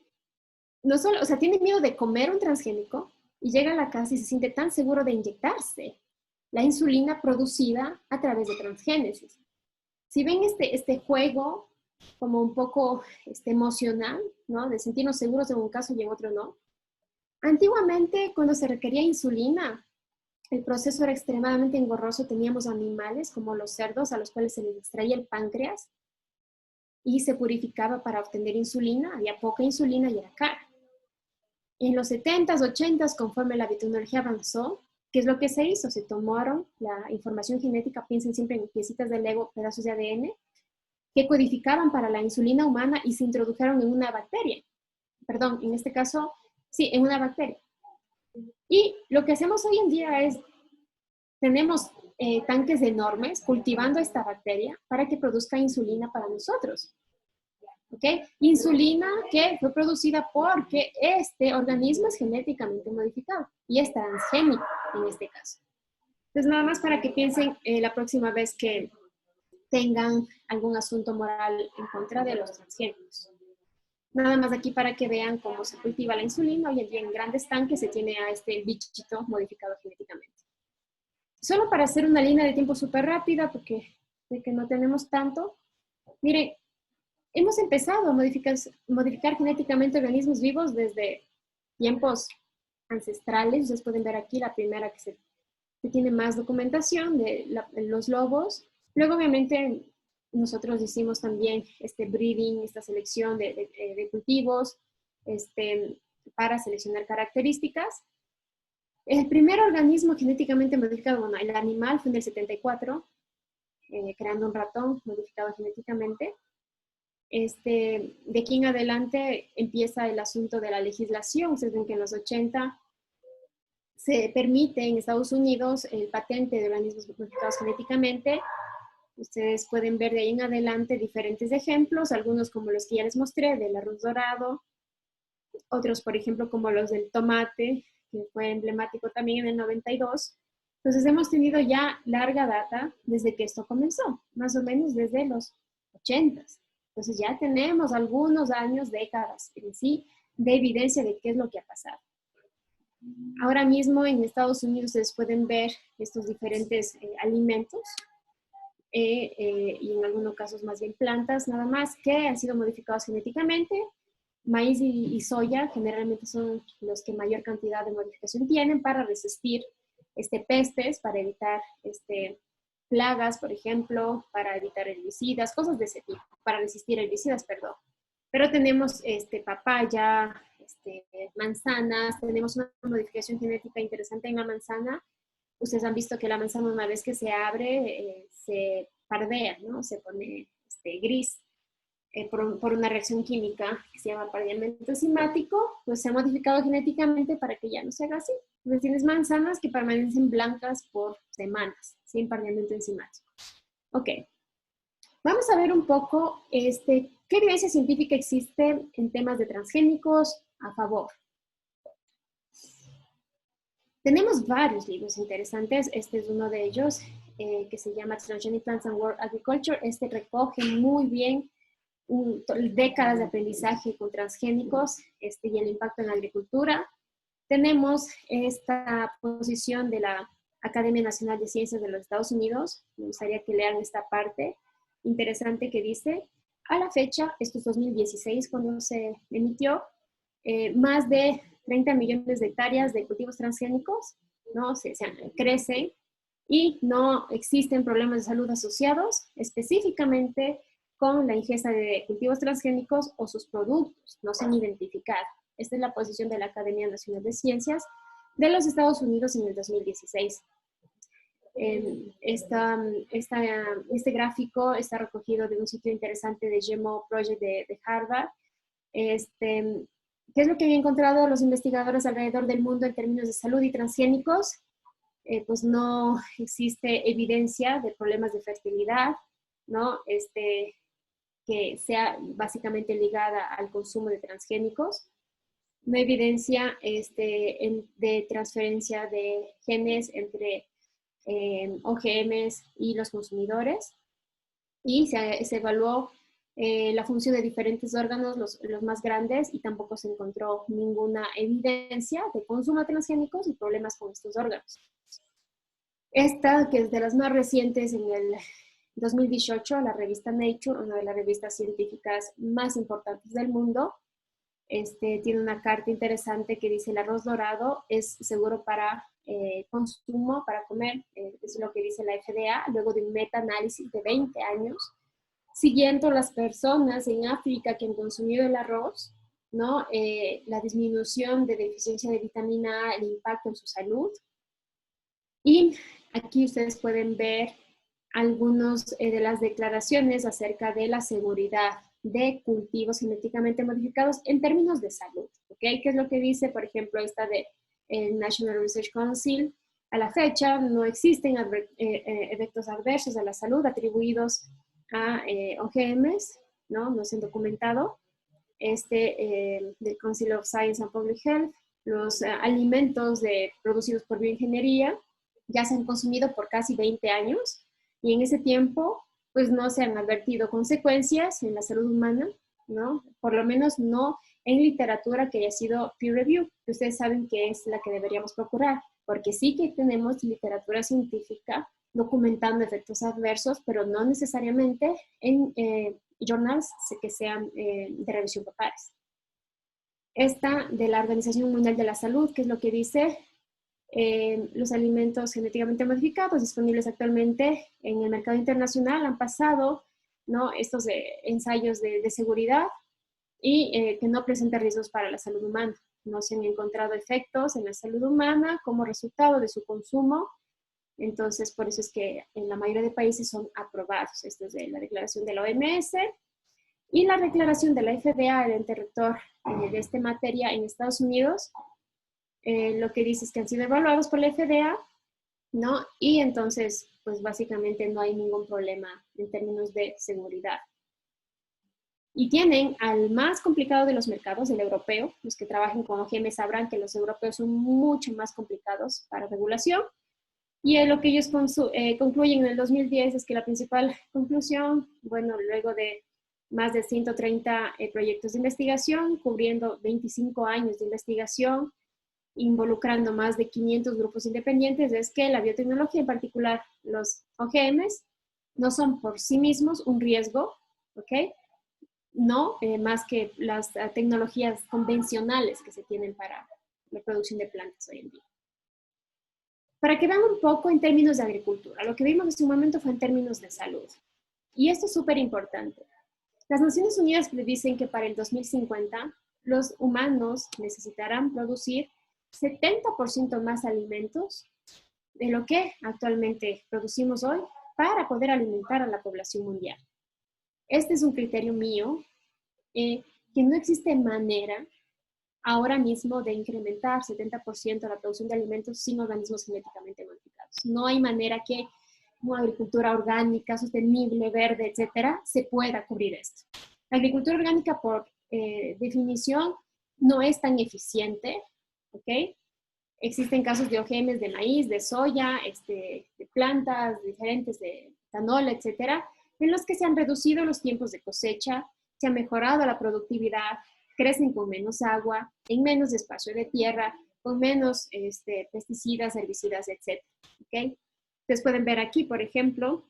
No solo, o sea, tiene miedo de comer un transgénico y llega a la casa y se siente tan seguro de inyectarse la insulina producida a través de transgénesis. Si ven este juego como un poco emocional, ¿no? De sentirnos seguros en un caso y en otro no. Antiguamente, cuando se requería insulina, el proceso era extremadamente engorroso. Teníamos animales como los cerdos a los cuales se les extraía el páncreas. y se purificaba para obtener insulina. Había poca insulina y era cara. En los 70s, 80s, conforme la biotecnología avanzó, ¿qué es lo que se hizo? Se tomaron la información genética, piensen siempre en piecitas de Lego, pedazos de ADN, que codificaban para la insulina humana y se introdujeron en una bacteria. Perdón, en este caso, sí, en una bacteria. Y lo que hacemos hoy en día es, tenemos tanques enormes cultivando esta bacteria para que produzca insulina para nosotros. ¿Ok? Insulina que fue producida porque este organismo es genéticamente modificado y es transgénico en este caso. Entonces, nada más para que piensen la próxima vez que tengan algún asunto moral en contra de los transgénicos. Nada más aquí para que vean cómo se cultiva la insulina. Hoy en día en grandes tanques se tiene a este bichito modificado genéticamente. Solo para hacer una línea de tiempo súper rápida, porque de que no tenemos tanto. Miren, hemos empezado a modificar genéticamente organismos vivos desde tiempos ancestrales. Ustedes pueden ver aquí la primera que se tiene más documentación de los lobos. Luego, obviamente, nosotros hicimos también este breeding, esta selección de cultivos para seleccionar características. El primer organismo genéticamente modificado, bueno, el animal fue en el 74, creando un ratón modificado genéticamente. De aquí en adelante empieza el asunto de la legislación. Ustedes ven que en los 80 se permite en Estados Unidos el patente de organismos modificados genéticamente. Ustedes pueden ver de ahí en adelante diferentes ejemplos, algunos como los que ya les mostré, del arroz dorado, otros, por ejemplo, como los del tomate, que fue emblemático también en el 92. Entonces hemos tenido ya larga data desde que esto comenzó, más o menos desde los 80s. Entonces ya tenemos algunos años, décadas en sí, de evidencia de qué es lo que ha pasado. Ahora mismo en Estados Unidos ustedes pueden ver estos diferentes alimentos y en algunos casos más bien plantas nada más que han sido modificados genéticamente. Maíz y soya generalmente son los que mayor cantidad de modificación tienen para resistir pestes, para evitar plagas, por ejemplo, para evitar herbicidas, cosas de ese tipo, para resistir herbicidas, perdón. Pero tenemos papaya, manzanas, tenemos una modificación genética interesante en la manzana. Ustedes han visto que la manzana una vez que se abre se pardea, ¿no? Se pone gris por una reacción química que se llama pardeamiento enzimático, pues se ha modificado genéticamente para que ya no se haga así. Entonces tienes manzanas que permanecen blancas por semanas, sin pardeamiento enzimático. Ok, vamos a ver un poco qué evidencia científica existe en temas de transgénicos a favor. Tenemos varios libros interesantes. Este es uno de ellos, que se llama Transgenic Plants and World Agriculture. Recoge muy bien décadas de aprendizaje con transgénicos y el impacto en la agricultura. Tenemos esta posición de la Academia Nacional de Ciencias de los Estados Unidos. Me gustaría que lean esta parte interesante que dice, a la fecha, esto es 2016 cuando se emitió, más de 30 millones de hectáreas de cultivos transgénicos, ¿no? Crecen y no existen problemas de salud asociados específicamente con la ingesta de cultivos transgénicos o sus productos, no se han identificado. Esta es la posición de la Academia Nacional de Ciencias de los Estados Unidos en el 2016. Este gráfico está recogido de un sitio interesante de GMO Project de Harvard. ¿Qué es lo que han encontrado los investigadores alrededor del mundo en términos de salud y transgénicos? Pues no existe evidencia de problemas de fertilidad, ¿no? Que sea básicamente ligada al consumo de transgénicos. No hay evidencia de transferencia de genes entre OGMs y los consumidores. Y se evaluó la función de diferentes órganos, los más grandes, y tampoco se encontró ninguna evidencia de consumo de transgénicos y problemas con estos órganos. Esta, que es de las más recientes, en el 2018, la revista Nature, una de las revistas científicas más importantes del mundo, tiene una carta interesante que dice: el arroz dorado es seguro para consumo, para comer, es lo que dice la FDA, luego de un meta-análisis de 20 años, siguiendo las personas en África que han consumido el arroz, ¿no? La disminución de deficiencia de vitamina A, el impacto en su salud. Y aquí ustedes pueden ver algunas de las declaraciones acerca de la seguridad de cultivos genéticamente modificados en términos de salud, ¿ok? ¿Qué es lo que dice, por ejemplo, esta de el National Research Council? A la fecha no existen efectos adversos a la salud atribuidos a OGMs, ¿no? No se han documentado. Del Council of Science and Public Health, los alimentos producidos por bioingeniería ya se han consumido por casi 20 años y en ese tiempo pues no se han advertido consecuencias en la salud humana, ¿no? Por lo menos no en literatura que haya sido peer review, que ustedes saben que es la que deberíamos procurar, porque sí que tenemos literatura científica documentando efectos adversos, pero no necesariamente en journals que sean de revisión por pares. Esta de la Organización Mundial de la Salud, que es lo que dice, los alimentos genéticamente modificados disponibles actualmente en el mercado internacional han pasado, ¿no?, estos ensayos de seguridad y que no presentan riesgos para la salud humana. No se han encontrado efectos en la salud humana como resultado de su consumo. Entonces, por eso es que en la mayoría de países son aprobados. Esto es de la declaración de la OMS y la declaración de la FDA, el ente rector de esta materia en Estados Unidos. Lo que dice es que han sido evaluados por la FDA, ¿no? Y entonces, pues básicamente no hay ningún problema en términos de seguridad. Y tienen al más complicado de los mercados, el europeo. Los que trabajen con OGM sabrán que los europeos son mucho más complicados para regulación. Y lo que ellos concluyen en el 2010 es que la principal conclusión, bueno, luego de más de 130 proyectos de investigación, cubriendo 25 años de investigación, involucrando más de 500 grupos independientes, es que la biotecnología, en particular los OGMs, no son por sí mismos un riesgo, ¿ok? No más que las tecnologías convencionales que se tienen para la producción de plantas hoy en día. Para que vean un poco en términos de agricultura, lo que vimos en este momento fue en términos de salud. Y esto es súper importante. Las Naciones Unidas predicen que para el 2050 los humanos necesitarán producir 70% más alimentos de lo que actualmente producimos hoy para poder alimentar a la población mundial. Este es un criterio mío, que no existe manera ahora mismo de incrementar 70% la producción de alimentos sin organismos genéticamente modificados. No hay manera que una agricultura orgánica, sostenible, verde, etcétera, se pueda cubrir esto. La agricultura orgánica, por definición, no es tan eficiente, ¿ok? Existen casos de OGMs de maíz, de soya, de plantas diferentes, de etanol, etcétera, en los que se han reducido los tiempos de cosecha, se ha mejorado la productividad, crecen con menos agua, en menos espacio de tierra, con menos pesticidas, herbicidas, etcétera, ¿ok? Ustedes pueden ver aquí, por ejemplo,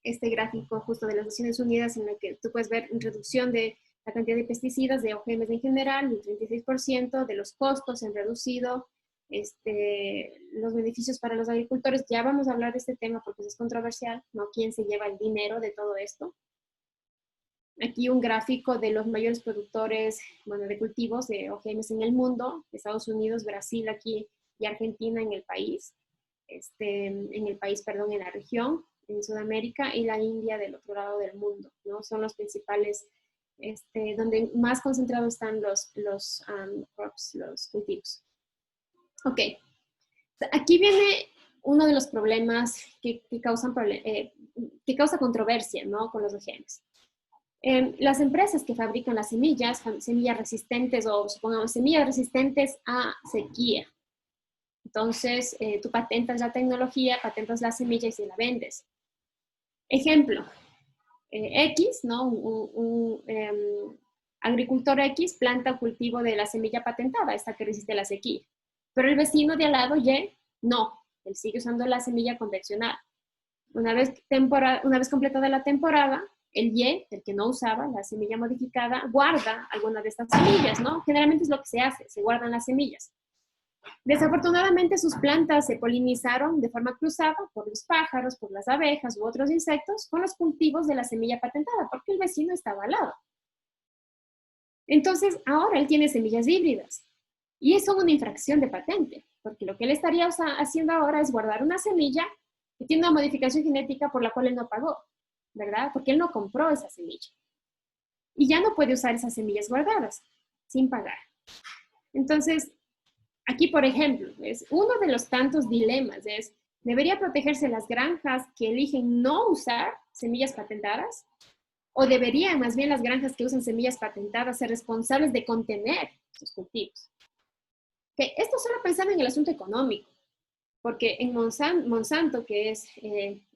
este gráfico justo de las Naciones Unidas en el que tú puedes ver una reducción de la cantidad de pesticidas, de OGMs en general, un 36%, de los costos se han reducido, los beneficios para los agricultores. Ya vamos a hablar de este tema porque es controversial, ¿no? ¿Quién se lleva el dinero de todo esto? Aquí un gráfico de los mayores productores, bueno, de cultivos de OGMs en el mundo, Estados Unidos, Brasil aquí y Argentina en el país, en la región, en Sudamérica, y la India del otro lado del mundo, ¿no? Son los principales, donde más concentrados están los crops, los cultivos. Ok, aquí viene uno de los problemas que causa controversia, ¿no?, con los OGMs. Las empresas que fabrican las semillas resistentes, o supongamos semillas resistentes a sequía. Entonces, tú patentas la tecnología, patentas la semilla y se la vendes. Ejemplo, X, ¿no? Un agricultor X planta cultivo de la semilla patentada, esta que resiste la sequía. Pero el vecino de al lado, Y, no, él sigue usando la semilla convencional. Una vez completada la temporada, el Y, el que no usaba la semilla modificada, guarda alguna de estas semillas, ¿no? Generalmente es lo que se hace, se guardan las semillas. Desafortunadamente sus plantas se polinizaron de forma cruzada por los pájaros, por las abejas u otros insectos con los cultivos de la semilla patentada, porque el vecino estaba al lado. Entonces, ahora él tiene semillas híbridas y es una infracción de patente, porque lo que él estaría haciendo ahora es guardar una semilla que tiene una modificación genética por la cual él no pagó, ¿verdad? Porque él no compró esa semilla. Y ya no puede usar esas semillas guardadas sin pagar. Entonces, aquí, por ejemplo, es uno de los tantos dilemas es, ¿debería protegerse las granjas que eligen no usar semillas patentadas? ¿O deberían más bien las granjas que usan semillas patentadas ser responsables de contener sus cultivos? Que esto solo pensando en el asunto económico, porque en Monsanto, que es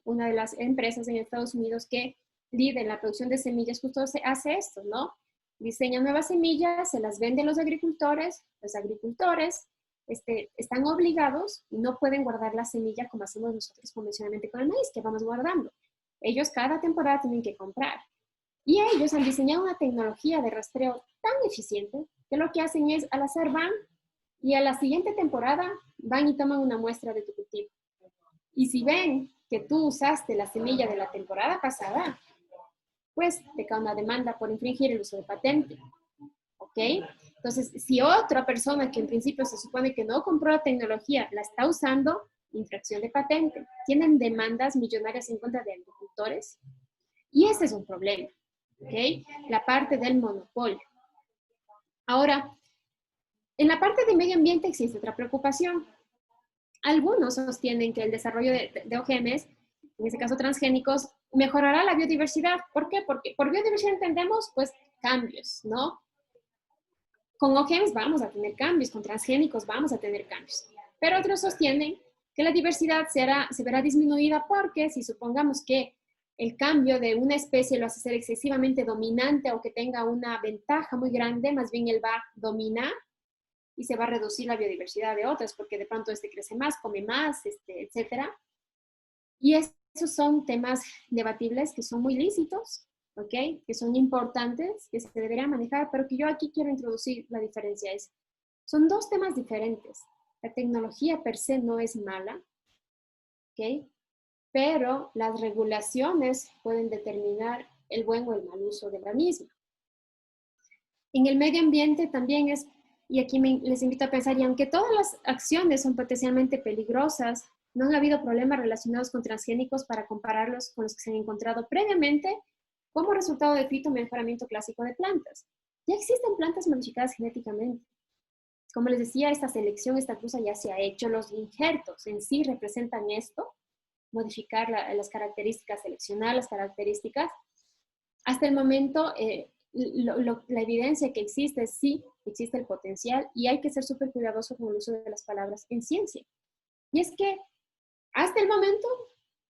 una de las empresas en Estados Unidos que lidera la producción de semillas, justo hace esto, ¿no? Diseña nuevas semillas, se las vende a los agricultores están obligados y no pueden guardar la semilla como hacemos nosotros convencionalmente con el maíz, que vamos guardando. Ellos cada temporada tienen que comprar. Y ellos han diseñado una tecnología de rastreo tan eficiente que lo que hacen es, al azar van y a la siguiente temporada van y toman una muestra de tu cultivo. Y si ven que tú usaste la semilla de la temporada pasada, pues te cae una demanda por infringir el uso de patente. ¿Ok? Entonces, si otra persona que en principio se supone que no compró la tecnología la está usando, infracción de patente. Tienen demandas millonarias en contra de agricultores. Y ese es un problema. ¿Ok? La parte del monopolio. Ahora, en la parte de medio ambiente existe otra preocupación. Algunos sostienen que el desarrollo de OGMs, en este caso transgénicos, mejorará la biodiversidad. ¿Por qué? Porque por biodiversidad entendemos, pues, cambios, ¿no? Con OGMs vamos a tener cambios, con transgénicos vamos a tener cambios. Pero otros sostienen que la diversidad se verá disminuida porque si supongamos que el cambio de una especie lo hace ser excesivamente dominante o que tenga una ventaja muy grande, más bien él va a dominar y se va a reducir la biodiversidad de otras porque de pronto crece más, come más, etcétera. Y esos son temas debatibles que son muy lícitos, ¿ok? Que son importantes, que se deberían manejar, pero que yo aquí quiero introducir la diferencia. Son dos temas diferentes. La tecnología per se no es mala, ¿ok? Pero las regulaciones pueden determinar el buen o el mal uso de la misma. En el medio ambiente también es, y aquí les invito a pensar, y aunque todas las acciones son potencialmente peligrosas, no han habido problemas relacionados con transgénicos para compararlos con los que se han encontrado previamente como resultado de fitomejoramiento clásico de plantas. Ya existen plantas modificadas genéticamente. Como les decía, esta selección, esta cruza ya se ha hecho. Los injertos en sí representan esto, modificar las características, seleccionar las características. Hasta el momento, la evidencia que existe, sí, existe el potencial y hay que ser súper cuidadoso con el uso de las palabras en ciencia. Y es que hasta el momento,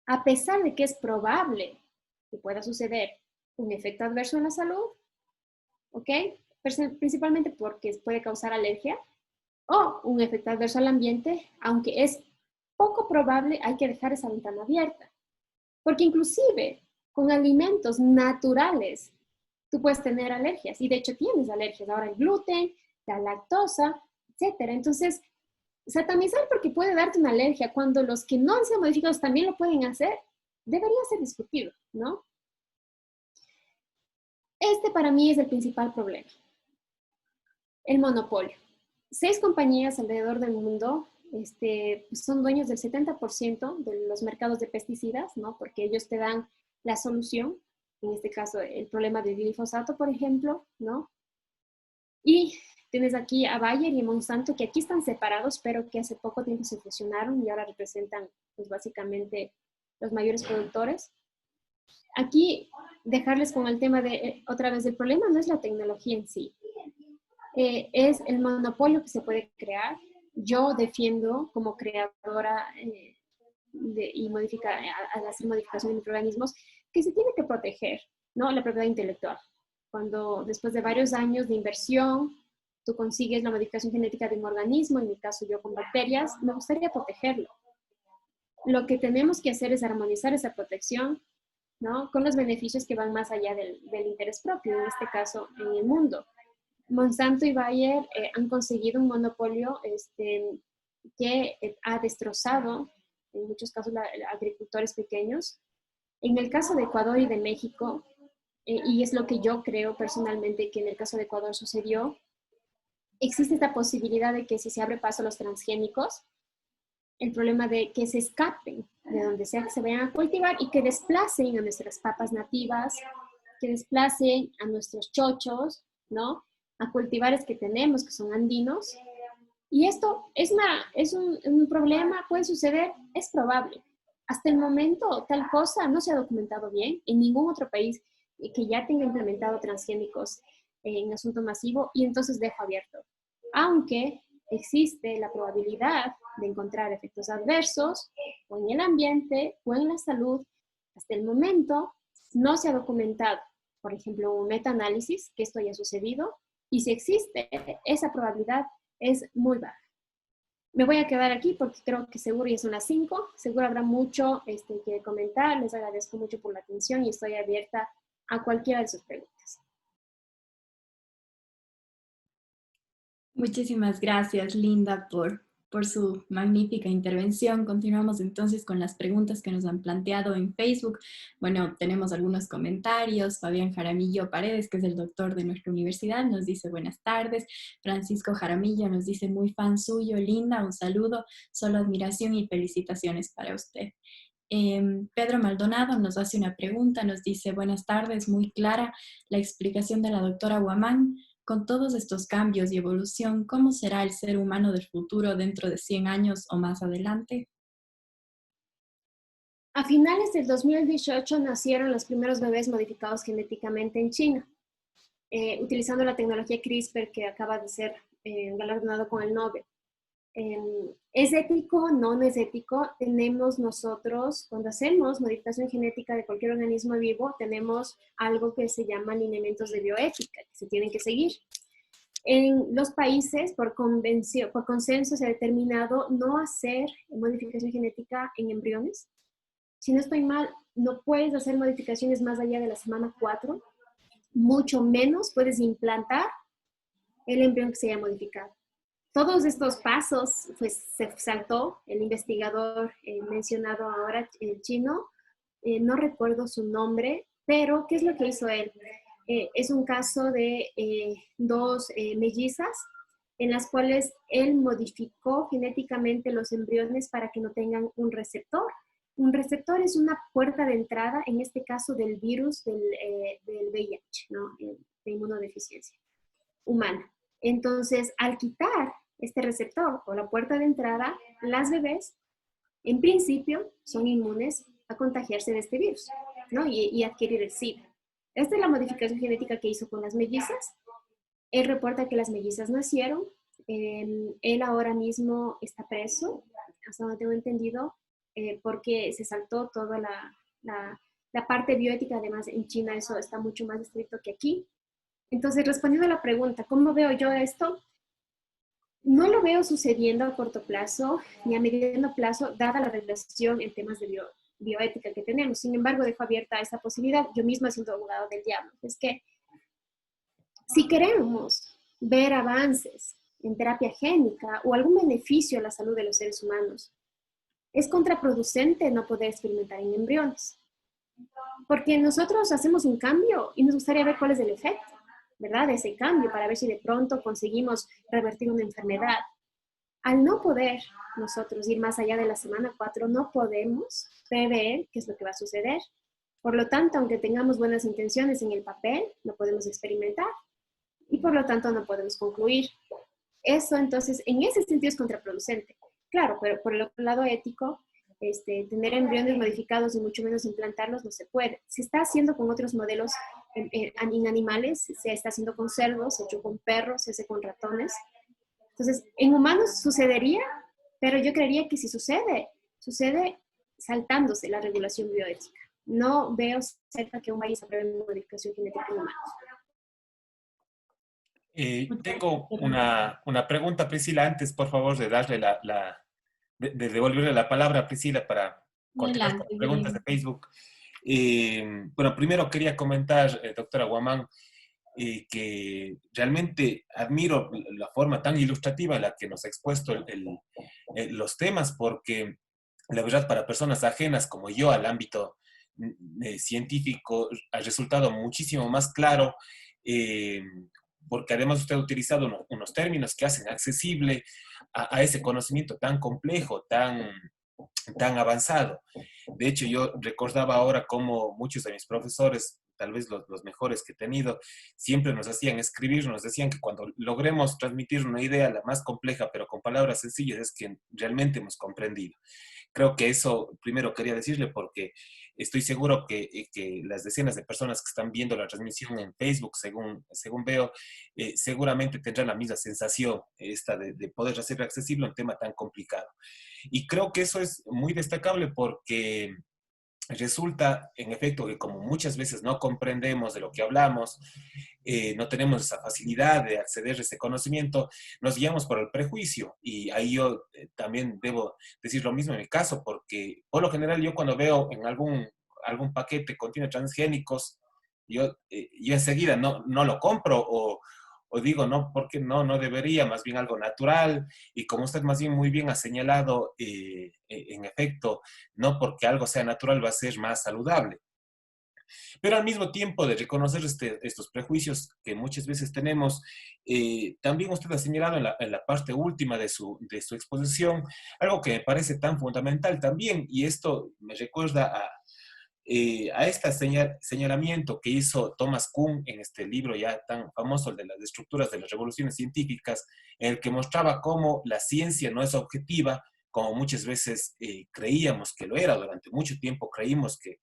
a pesar de que es probable que pueda suceder un efecto adverso en la salud, ¿ok? Principalmente porque puede causar alergia o un efecto adverso al ambiente, aunque es poco probable, hay que dejar esa ventana abierta. Porque inclusive con alimentos naturales tú puedes tener alergias y de hecho tienes alergias ahora al gluten, la lactosa, etcétera. Entonces, satanizar porque puede darte una alergia cuando los que no han sido modificados también lo pueden hacer, debería ser discutido, ¿no? Para mí es el principal problema. El monopolio. 6 compañías alrededor del mundo son dueños del 70% de los mercados de pesticidas, ¿no? Porque ellos te dan la solución, en este caso el problema del glifosato, por ejemplo, ¿no? Y tienes aquí a Bayer y a Monsanto, que aquí están separados, pero que hace poco tiempo se fusionaron y ahora representan, pues básicamente, los mayores productores. Aquí, dejarles con el tema de, otra vez, el problema no es la tecnología en sí, es el monopolio que se puede crear. Yo defiendo como creadora al hacer modificación de microorganismos, que se tiene que proteger, ¿no? La propiedad intelectual. Cuando después de varios años de inversión, tú consigues la modificación genética de un organismo, en mi caso yo con bacterias, me gustaría protegerlo. Lo que tenemos que hacer es armonizar esa protección, ¿no? Con los beneficios que van más allá del interés propio, en este caso en el mundo. Monsanto y Bayer han conseguido un monopolio que ha destrozado, en muchos casos, agricultores pequeños. En el caso de Ecuador y de México, y es lo que yo creo personalmente que en el caso de Ecuador sucedió, existe esta posibilidad de que si se abre paso a los transgénicos, el problema de que se escapen de donde sea que se vayan a cultivar y que desplacen a nuestras papas nativas, que desplacen a nuestros chochos, ¿no? A cultivares que tenemos, que son andinos. Y esto es un problema, puede suceder, es probable. Hasta el momento, tal cosa no se ha documentado bien en ningún otro país que ya tenga implementado transgénicos en asunto masivo, y entonces dejo abierto. Aunque existe la probabilidad de encontrar efectos adversos o en el ambiente o en la salud, hasta el momento no se ha documentado, por ejemplo, un metaanálisis que esto haya sucedido, y si existe, esa probabilidad es muy baja. Me voy a quedar aquí porque creo que seguro ya son las 5, seguro habrá mucho que comentar. Les agradezco mucho por la atención y estoy abierta a cualquiera de sus preguntas. Muchísimas gracias, Linda, por su magnífica intervención. Continuamos entonces con las preguntas que nos han planteado en Facebook. Bueno, tenemos algunos comentarios. Fabián Jaramillo Paredes, que es el doctor de nuestra universidad, nos dice buenas tardes. Francisco Jaramillo nos dice muy fan suyo, Linda, un saludo, solo admiración y felicitaciones para usted. Pedro Maldonado nos hace una pregunta, nos dice buenas tardes, muy clara la explicación de la doctora Guamán. Con todos estos cambios y evolución, ¿cómo será el ser humano del futuro dentro de 100 años o más adelante? A finales del 2018 nacieron los primeros bebés modificados genéticamente en China, utilizando la tecnología CRISPR que acaba de ser galardonado con el Nobel. ¿Es ético? No es ético. Tenemos nosotros, cuando hacemos modificación genética de cualquier organismo vivo, tenemos algo que se llama lineamientos de bioética que se tienen que seguir. En los países, por consenso, se ha determinado no hacer modificación genética en embriones. Si no estoy mal, no puedes hacer modificaciones más allá de la semana 4, mucho menos puedes implantar el embrión que se haya modificado. Todos estos pasos, pues se saltó el investigador mencionado ahora, el chino, no recuerdo su nombre, pero ¿qué es lo que hizo él? Es un caso de dos mellizas en las cuales él modificó genéticamente los embriones para que no tengan un receptor. Un receptor es una puerta de entrada, en este caso del virus del VIH, ¿no? De inmunodeficiencia humana. Entonces, al quitar este receptor o la puerta de entrada, las bebés, en principio, son inmunes a contagiarse de este virus, ¿no? Y adquirir el SIDA. Esta es la modificación genética que hizo con las mellizas. Él reporta que las mellizas nacieron. Él ahora mismo está preso, hasta donde tengo entendido, porque se saltó toda la parte bioética. Además, en China eso está mucho más estricto que aquí. Entonces, respondiendo a la pregunta, ¿cómo veo yo esto? No lo veo sucediendo a corto plazo ni a mediano plazo, dada la regulación en temas de bioética que tenemos. Sin embargo, dejo abierta esa posibilidad. Yo misma siendo abogado del diablo. Es que si queremos ver avances en terapia génica o algún beneficio a la salud de los seres humanos, es contraproducente no poder experimentar en embriones. Porque nosotros hacemos un cambio y nos gustaría ver cuál es el efecto, ¿verdad? De ese cambio, para ver si de pronto conseguimos revertir una enfermedad. Al no poder nosotros ir más allá de la semana 4, no podemos prever qué es lo que va a suceder. Por lo tanto, aunque tengamos buenas intenciones en el papel, no podemos experimentar y por lo tanto no podemos concluir. Eso entonces, en ese sentido es contraproducente. Claro, pero por el otro lado ético, tener embriones modificados y mucho menos implantarlos no se puede. Se está haciendo con otros modelos en animales, se está haciendo con cerdos, se ha hecho con perros, se hace con ratones. Entonces, en humanos sucedería, pero yo creería que si sucede saltándose la regulación bioética. No veo cerca que un país apruebe modificación genética en humanos. Tengo una pregunta, Priscila, antes, por favor, de darle de devolverle la palabra a Priscila para continuar con las preguntas de Facebook. Bueno, primero quería comentar, doctora Guamán, que realmente admiro la forma tan ilustrativa en la que nos ha expuesto los temas, porque la verdad para personas ajenas como yo al ámbito científico ha resultado muchísimo más claro, eh, porque además usted ha utilizado unos términos que hacen accesible a ese conocimiento tan complejo, tan avanzado. De hecho, yo recordaba ahora cómo muchos de mis profesores, tal vez los mejores que he tenido, siempre nos hacían escribir, nos decían que cuando logremos transmitir una idea, la más compleja, pero con palabras sencillas, es que realmente hemos comprendido. Creo que eso primero quería decirle porque estoy seguro que las decenas de personas que están viendo la transmisión en Facebook, según veo, seguramente tendrán la misma sensación esta de poder hacer accesible un tema tan complicado. Y creo que eso es muy destacable porque resulta, en efecto, que como muchas veces no comprendemos de lo que hablamos, no tenemos esa facilidad de acceder a ese conocimiento, nos guiamos por el prejuicio. Y ahí yo también debo decir lo mismo en mi caso, porque por lo general yo cuando veo en algún paquete contiene transgénicos, yo enseguida no lo compro o digo, no, porque no debería, más bien algo natural. Y como usted más bien muy bien ha señalado, en efecto, no porque algo sea natural va a ser más saludable. Pero al mismo tiempo de reconocer estos prejuicios que muchas veces tenemos, también usted ha señalado en la parte última de su exposición algo que me parece tan fundamental también, y esto me recuerda a este señalamiento que hizo Thomas Kuhn en este libro ya tan famoso, el de las estructuras de las revoluciones científicas, en el que mostraba cómo la ciencia no es objetiva, como muchas veces creíamos que lo era. Durante mucho tiempo creímos que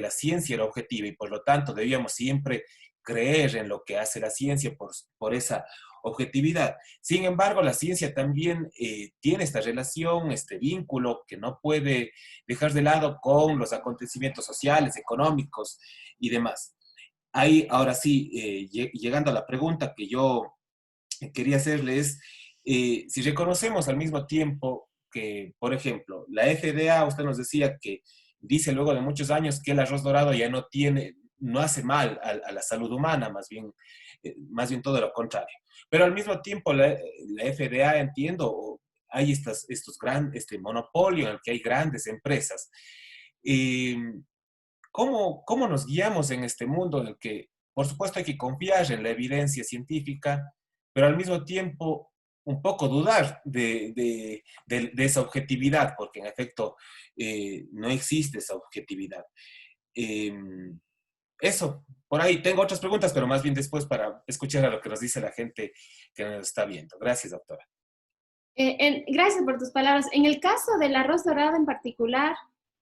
la ciencia era objetiva y por lo tanto debíamos siempre creer en lo que hace la ciencia por esa objetividad. Sin embargo, la ciencia también tiene esta relación, este vínculo que no puede dejar de lado con los acontecimientos sociales, económicos y demás. Ahí, ahora sí, llegando a la pregunta que yo quería hacerle es, si reconocemos al mismo tiempo que, por ejemplo, la FDA, usted nos decía que dice luego de muchos años que el arroz dorado ya no hace mal a la salud humana, más bien todo lo contrario. Pero al mismo tiempo la FDA, entiendo, hay este monopolio en el que hay grandes empresas. Eh, ¿Cómo nos guiamos en este mundo en el que, por supuesto, hay que confiar en la evidencia científica, pero al mismo tiempo un poco dudar de esa objetividad, porque en efecto no existe esa objetividad? Eh, Eso, por ahí tengo otras preguntas, pero más bien después para escuchar a lo que nos dice la gente que nos está viendo. Gracias, doctora. Gracias por tus palabras. En el caso del arroz dorado en particular,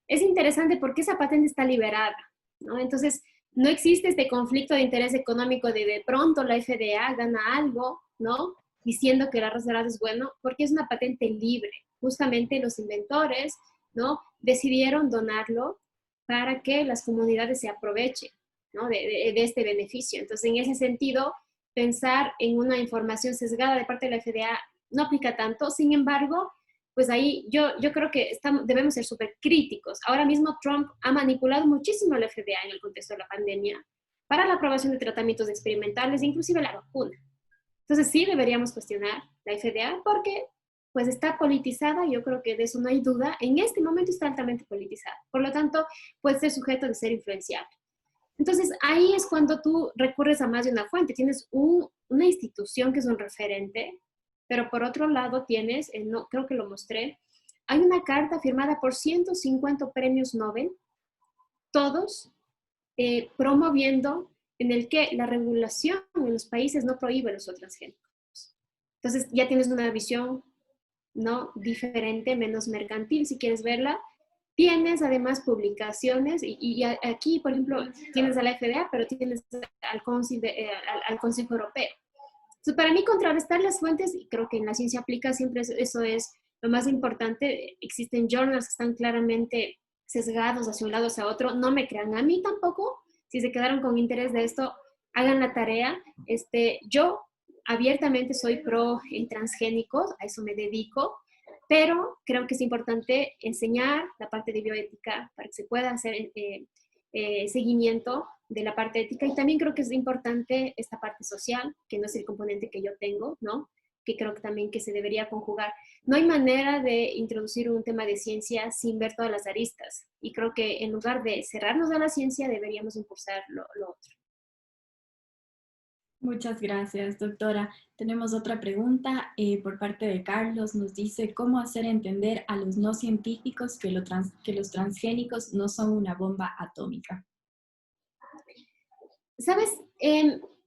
es interesante porque esa patente está liberada, ¿no? Entonces, no existe este conflicto de interés económico de pronto la FDA gana algo, ¿no? Diciendo que el arroz dorado es bueno, porque es una patente libre. Justamente los inventores, ¿no? Decidieron donarlo para que las comunidades se aprovechen, ¿no? De este beneficio. Entonces, en ese sentido, pensar en una información sesgada de parte de la FDA no aplica tanto. Sin embargo, pues ahí yo creo que debemos ser súper críticos. Ahora mismo Trump ha manipulado muchísimo la FDA en el contexto de la pandemia para la aprobación de tratamientos experimentales, inclusive la vacuna. Entonces sí deberíamos cuestionar la FDA porque pues está politizada, yo creo que de eso no hay duda, en este momento está altamente politizada. Por lo tanto, puede ser sujeto de ser influenciable. Entonces, ahí es cuando tú recurres a más de una fuente. Tienes una institución que es un referente, pero por otro lado tienes, no, creo que lo mostré, hay una carta firmada por 150 premios Nobel, todos promoviendo en el que la regulación en los países no prohíbe los transgénicos. Entonces, ya tienes una visión, ¿no?, diferente, menos mercantil, si quieres verla. Tienes además publicaciones y aquí, por ejemplo, tienes a la FDA, pero tienes al Consejo Europeo. Entonces, para mí, contrarrestar las fuentes, y creo que en la ciencia aplica siempre eso es lo más importante. Existen journals que están claramente sesgados hacia un lado o hacia otro. No me crean a mí tampoco. Si se quedaron con interés de esto, hagan la tarea. Yo abiertamente soy pro en transgénicos, a eso me dedico, pero creo que es importante enseñar la parte de bioética para que se pueda hacer seguimiento de la parte ética, y también creo que es importante esta parte social, que no es el componente que yo tengo, ¿no? Que creo que también que se debería conjugar. No hay manera de introducir un tema de ciencia sin ver todas las aristas, y creo que en lugar de cerrarnos a la ciencia, deberíamos impulsar lo otro. Muchas gracias, doctora. Tenemos otra pregunta por parte de Carlos. Nos dice, ¿cómo hacer entender a los no científicos que los transgénicos no son una bomba atómica? ¿Sabes?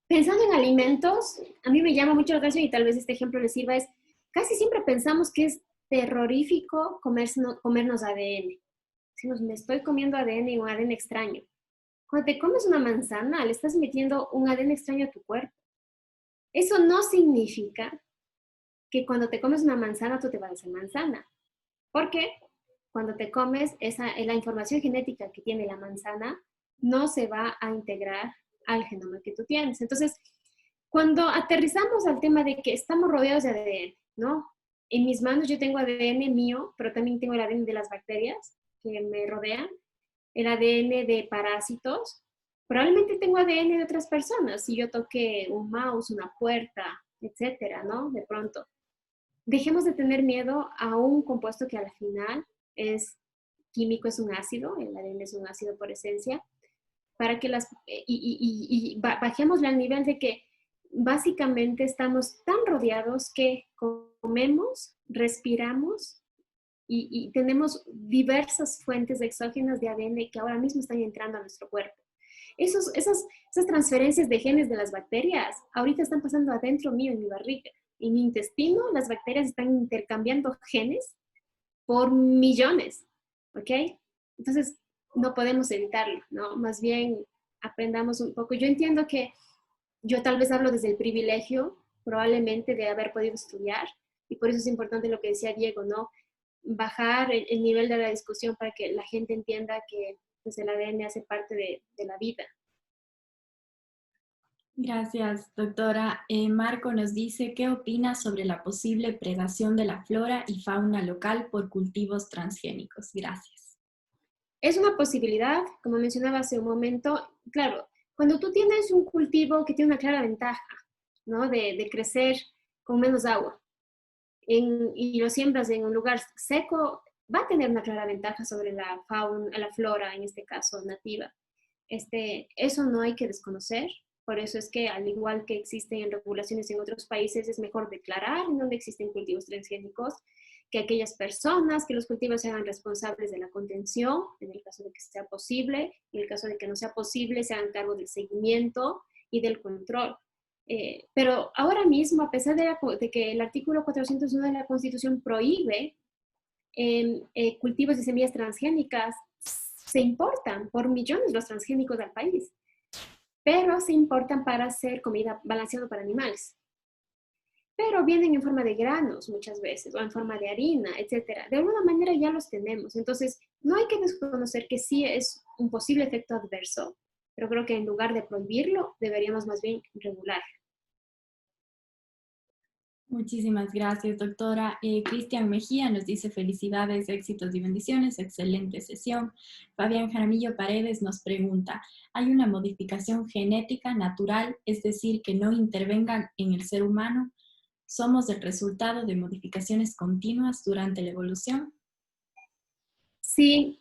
Pensando en alimentos, a mí me llama mucho la atención, y tal vez este ejemplo les sirva, es casi siempre pensamos que es terrorífico comernos ADN. Decimos, me estoy comiendo ADN y un ADN extraño. Cuando te comes una manzana, le estás metiendo un ADN extraño a tu cuerpo. Eso no significa que cuando te comes una manzana tú te vas a hacer manzana. Porque cuando te comes la información genética que tiene la manzana no se va a integrar al genoma que tú tienes. Entonces, cuando aterrizamos al tema de que estamos rodeados de ADN, ¿no? En mis manos yo tengo ADN mío, pero también tengo el ADN de las bacterias que me rodean, el ADN de parásitos. Probablemente tengo ADN de otras personas, si yo toqué un mouse, una puerta, etcétera, ¿no? De pronto. Dejemos de tener miedo a un compuesto que al final es químico, es un ácido, el ADN es un ácido por esencia, para que bajémosle al nivel de que básicamente estamos tan rodeados que comemos, respiramos y tenemos diversas fuentes exógenas de ADN que ahora mismo están entrando a nuestro cuerpo. Esas transferencias de genes de las bacterias ahorita están pasando adentro mío en mi barriga. En mi intestino las bacterias están intercambiando genes por millones, ¿ok? Entonces no podemos evitarlo, ¿no? Más bien aprendamos un poco. Yo entiendo que yo tal vez hablo desde el privilegio, probablemente, de haber podido estudiar, y por eso es importante lo que decía Diego, ¿no? Bajar el nivel de la discusión para que la gente entienda que pues, el ADN hace parte de la vida. Gracias, doctora. Marco nos dice, ¿qué opina sobre la posible predación de la flora y fauna local por cultivos transgénicos? Gracias. Es una posibilidad, como mencionaba hace un momento. Claro, cuando tú tienes un cultivo que tiene una clara ventaja, ¿no? De crecer con menos agua, y lo siembras en un lugar seco, va a tener una clara ventaja sobre la fauna, la flora, en este caso nativa. Eso no hay que desconocer. Por eso es que, al igual que existen regulaciones en otros países, es mejor declarar en donde existen cultivos transgénicos, que aquellas personas que los cultivos se hagan responsables de la contención, en el caso de que sea posible, en el caso de que no sea posible, se hagan cargo del seguimiento y del control. Pero ahora mismo, a pesar de que el artículo 401 de la Constitución prohíbe cultivos de semillas transgénicas, se importan por millones los transgénicos al país, pero se importan para hacer comida balanceada para animales. Pero vienen en forma de granos muchas veces, o en forma de harina, etcétera. De alguna manera ya los tenemos. Entonces, no hay que desconocer que sí es un posible efecto adverso, pero creo que en lugar de prohibirlo, deberíamos más bien regularlo. Muchísimas gracias, doctora. Cristian Mejía nos dice felicidades, éxitos y bendiciones, excelente sesión. Fabián Jaramillo Paredes nos pregunta, ¿hay una modificación genética natural, es decir, que no intervengan en el ser humano? ¿Somos el resultado de modificaciones continuas durante la evolución? Sí,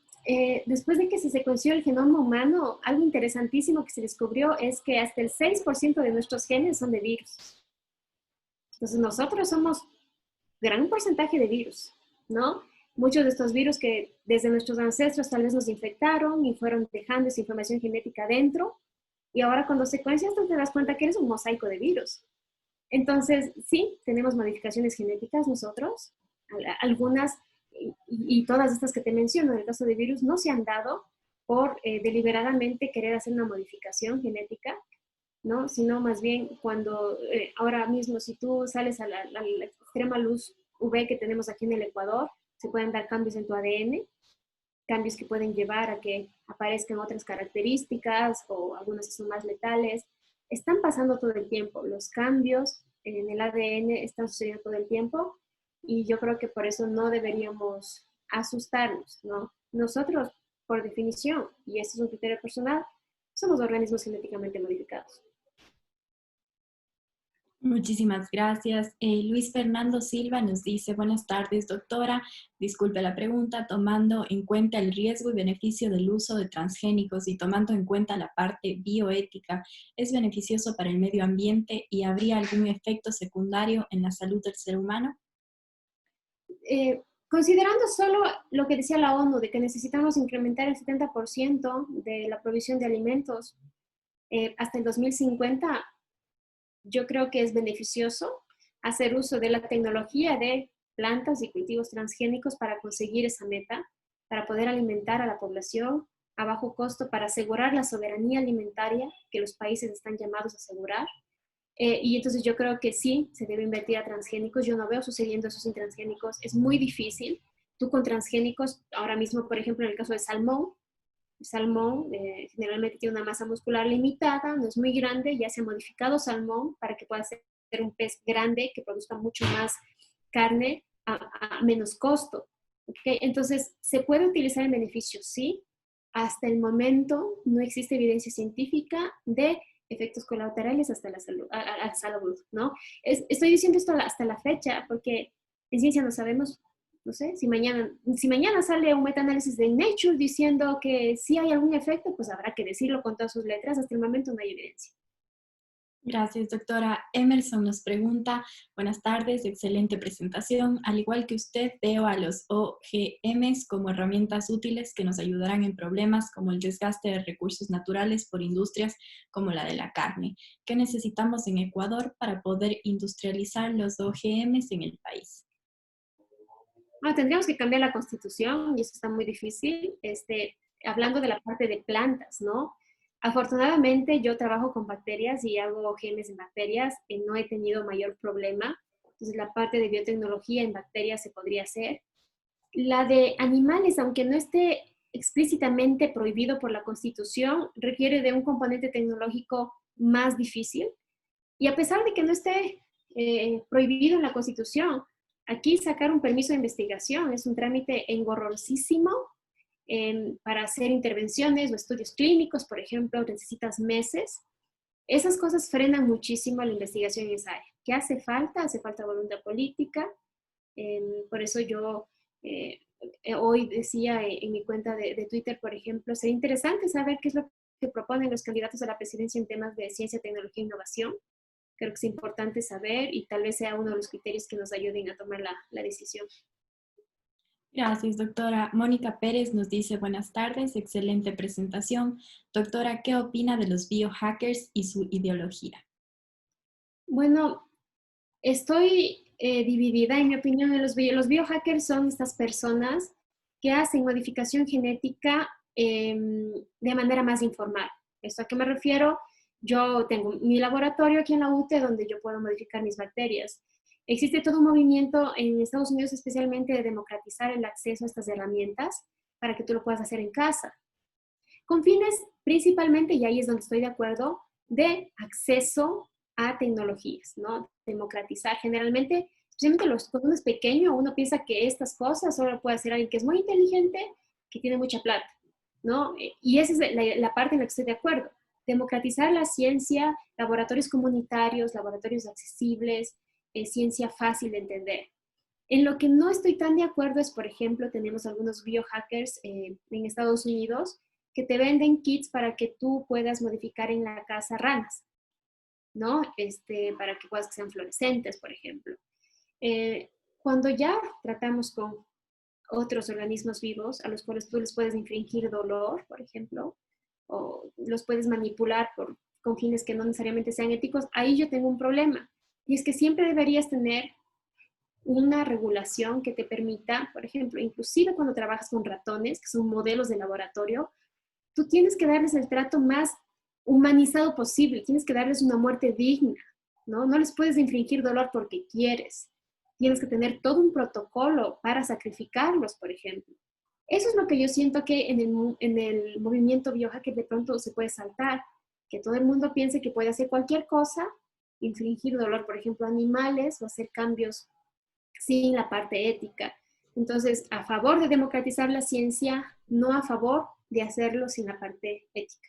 después de que se secuenció el genoma humano, algo interesantísimo que se descubrió es que hasta el 6% de nuestros genes son de virus. Entonces nosotros somos gran porcentaje de virus, ¿no? Muchos de estos virus que desde nuestros ancestros tal vez nos infectaron y fueron dejando esa información genética dentro, y ahora cuando secuencias tú te das cuenta que eres un mosaico de virus. Entonces, sí, tenemos modificaciones genéticas nosotros, algunas y todas estas que te menciono, en el caso de virus, no se han dado por deliberadamente querer hacer una modificación genética, ¿no? Sino más bien cuando ahora mismo si tú sales a la extrema luz UV que tenemos aquí en el Ecuador, se pueden dar cambios en tu ADN, cambios que pueden llevar a que aparezcan otras características o algunas que son más letales. Están pasando todo el tiempo, los cambios en el ADN están sucediendo todo el tiempo, y yo creo que por eso no deberíamos asustarnos, ¿no? Nosotros por definición, y este es un criterio personal, somos organismos genéticamente modificados. Muchísimas gracias. Luis Fernando Silva nos dice, buenas tardes, doctora. Disculpe la pregunta, tomando en cuenta el riesgo y beneficio del uso de transgénicos y tomando en cuenta la parte bioética, ¿es beneficioso para el medio ambiente y habría algún efecto secundario en la salud del ser humano? Considerando solo lo que decía la ONU, de que necesitamos incrementar el 70% de la provisión de alimentos hasta el 2050, yo creo que es beneficioso hacer uso de la tecnología de plantas y cultivos transgénicos para conseguir esa meta, para poder alimentar a la población a bajo costo, para asegurar la soberanía alimentaria que los países están llamados a asegurar. Y entonces yo creo que sí, se debe invertir a transgénicos. Yo no veo sucediendo eso sin transgénicos. Es muy difícil. Tú con transgénicos, ahora mismo, por ejemplo, en el caso del salmón, el salmón generalmente tiene una masa muscular limitada, no es muy grande, ya se ha modificado salmón para que pueda ser un pez grande que produzca mucho más carne a menos costo. ¿Okay? Entonces, ¿se puede utilizar en beneficio? Sí. Hasta el momento no existe evidencia científica de efectos colaterales hasta la salud, a salud, ¿no? Estoy diciendo esto hasta la fecha porque en ciencia no sabemos, no sé, si mañana sale un metaanálisis de Nature diciendo que sí hay algún efecto, pues habrá que decirlo con todas sus letras. Hasta el momento no hay evidencia. Gracias, doctora. Emerson nos pregunta, buenas tardes, excelente presentación. Al igual que usted, veo a los OGMs como herramientas útiles que nos ayudarán en problemas como el desgaste de recursos naturales por industrias como la de la carne. ¿Qué necesitamos en Ecuador para poder industrializar los OGMs en el país? Bueno, tendríamos que cambiar la constitución y eso está muy difícil. Hablando de la parte de plantas, ¿no? Afortunadamente yo trabajo con bacterias y hago genes en bacterias, no he tenido mayor problema. Entonces la parte de biotecnología en bacterias se podría hacer. La de animales, aunque no esté explícitamente prohibido por la Constitución, requiere de un componente tecnológico más difícil. Y a pesar de que no esté prohibido en la Constitución, aquí sacar un permiso de investigación es un trámite engorrosísimo. Para hacer intervenciones o estudios clínicos, por ejemplo, necesitas meses. Esas cosas frenan muchísimo la investigación en esa área. ¿Qué hace falta? Hace falta voluntad política. Por eso yo hoy decía en mi cuenta de Twitter, por ejemplo, sería interesante saber qué es lo que proponen los candidatos a la presidencia en temas de ciencia, tecnología e innovación. Creo que es importante saber y tal vez sea uno de los criterios que nos ayuden a tomar la decisión. Gracias, doctora. Mónica Pérez nos dice, buenas tardes, excelente presentación. Doctora, ¿qué opina de los biohackers y su ideología? Bueno, estoy dividida en mi opinión. Los biohackers son estas personas que hacen modificación genética de manera más informal. ¿Esto a qué me refiero? Yo tengo mi laboratorio aquí en la UTE donde yo puedo modificar mis bacterias. Existe todo un movimiento en Estados Unidos especialmente de democratizar el acceso a estas herramientas para que tú lo puedas hacer en casa. Con fines principalmente, y ahí es donde estoy de acuerdo, de acceso a tecnologías, ¿no? Democratizar. Generalmente, especialmente cuando uno es pequeño, uno piensa que estas cosas solo puede hacer alguien que es muy inteligente, que tiene mucha plata, ¿no? Y esa es la parte en la que estoy de acuerdo. Democratizar la ciencia, laboratorios comunitarios, laboratorios accesibles, ciencia fácil de entender. En lo que no estoy tan de acuerdo es, por ejemplo, tenemos algunos biohackers en Estados Unidos que te venden kits para que tú puedas modificar en la casa ranas, ¿no? Para que puedas que sean fluorescentes, por ejemplo. Cuando ya tratamos con otros organismos vivos a los cuales tú les puedes infringir dolor, por ejemplo, o los puedes manipular con fines que no necesariamente sean éticos, ahí yo tengo un problema. Y es que siempre deberías tener una regulación que te permita, por ejemplo, inclusive cuando trabajas con ratones, que son modelos de laboratorio, tú tienes que darles el trato más humanizado posible, tienes que darles una muerte digna, ¿no? No les puedes infringir dolor porque quieres. Tienes que tener todo un protocolo para sacrificarlos, por ejemplo. Eso es lo que yo siento que en el movimiento biohacker de pronto se puede saltar, que todo el mundo piense que puede hacer cualquier cosa, infringir dolor, por ejemplo, a animales o hacer cambios sin la parte ética. Entonces, a favor de democratizar la ciencia, no a favor de hacerlo sin la parte ética.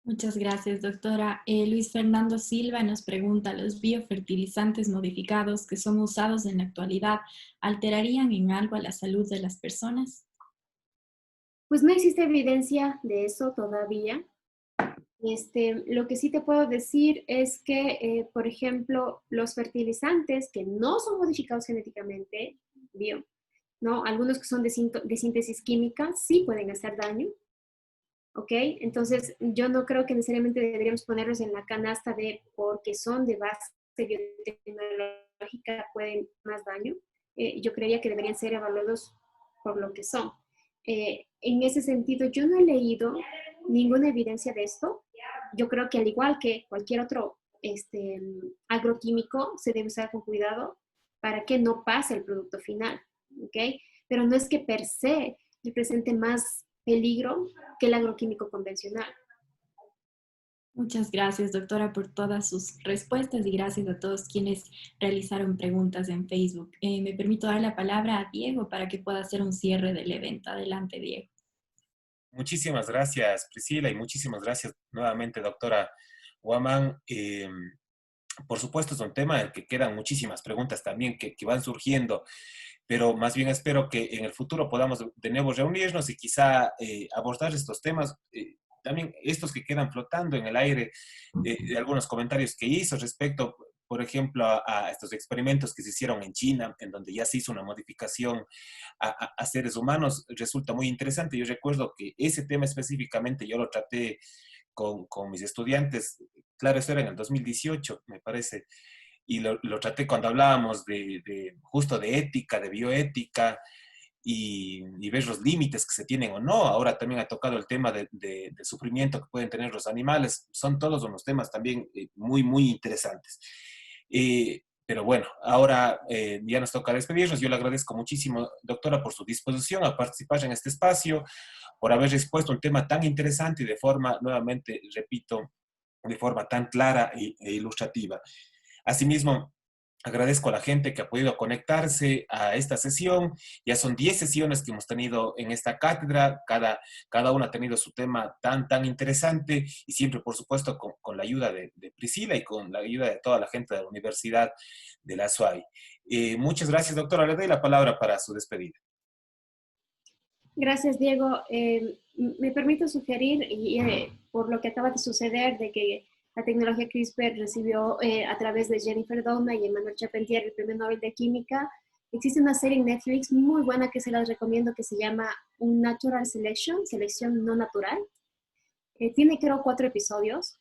Muchas gracias, doctora. Luis Fernando Silva nos pregunta, ¿los biofertilizantes modificados que son usados en la actualidad alterarían en algo a la salud de las personas? Pues no existe evidencia de eso todavía. Lo que sí te puedo decir es que, por ejemplo, los fertilizantes que no son modificados genéticamente, bio, ¿no? Algunos que son de síntesis química, sí pueden hacer daño, ¿ok? Entonces, yo no creo que necesariamente deberíamos ponerlos en la canasta de porque son de base biotecnológica pueden más daño. Yo creería que deberían ser evaluados por lo que son. En ese sentido, yo no he leído ninguna evidencia de esto. Yo creo que al igual que cualquier otro agroquímico, se debe usar con cuidado para que no pase el producto final, ¿ok? Pero no es que per se represente más peligro que el agroquímico convencional. Muchas gracias, doctora, por todas sus respuestas y gracias a todos quienes realizaron preguntas en Facebook. Me permito dar la palabra a Diego para que pueda hacer un cierre del evento. Adelante, Diego. Muchísimas gracias, Priscila, y muchísimas gracias nuevamente, doctora Guamán. Por supuesto, es un tema en el que quedan muchísimas preguntas también que van surgiendo, pero más bien espero que en el futuro podamos de nuevo reunirnos y quizá abordar estos temas, también estos que quedan flotando en el aire, de algunos comentarios que hizo respecto, por ejemplo, a estos experimentos que se hicieron en China, en donde ya se hizo una modificación a seres humanos, resulta muy interesante. Yo recuerdo que ese tema específicamente yo lo traté con mis estudiantes, claro, eso era en el 2018, me parece, y lo traté cuando hablábamos justo de ética, de bioética, y ver los límites que se tienen o no. Ahora también ha tocado el tema de sufrimiento que pueden tener los animales. Son todos unos temas también muy, muy interesantes. Pero bueno, ahora ya nos toca despedirnos. Yo le agradezco muchísimo, doctora, por su disposición a participar en este espacio, por haber expuesto un tema tan interesante y de forma, nuevamente, repito, de forma tan clara e ilustrativa. Asimismo, agradezco a la gente que ha podido conectarse a esta sesión. Ya son 10 sesiones que hemos tenido en esta cátedra. Cada una ha tenido su tema tan interesante y siempre, por supuesto, con la ayuda de Priscila y con la ayuda de toda la gente de la Universidad de la SUAY. Muchas gracias, doctora. Le doy la palabra para su despedida. Gracias, Diego. Me permito sugerir, por lo que acaba de suceder, de que la tecnología CRISPR recibió a través de Jennifer Doudna y Emmanuel Charpentier el Premio Nobel de Química. Existe una serie en Netflix muy buena que se las recomiendo que se llama Unnatural Selection, selección no natural. Tiene creo 4 episodios.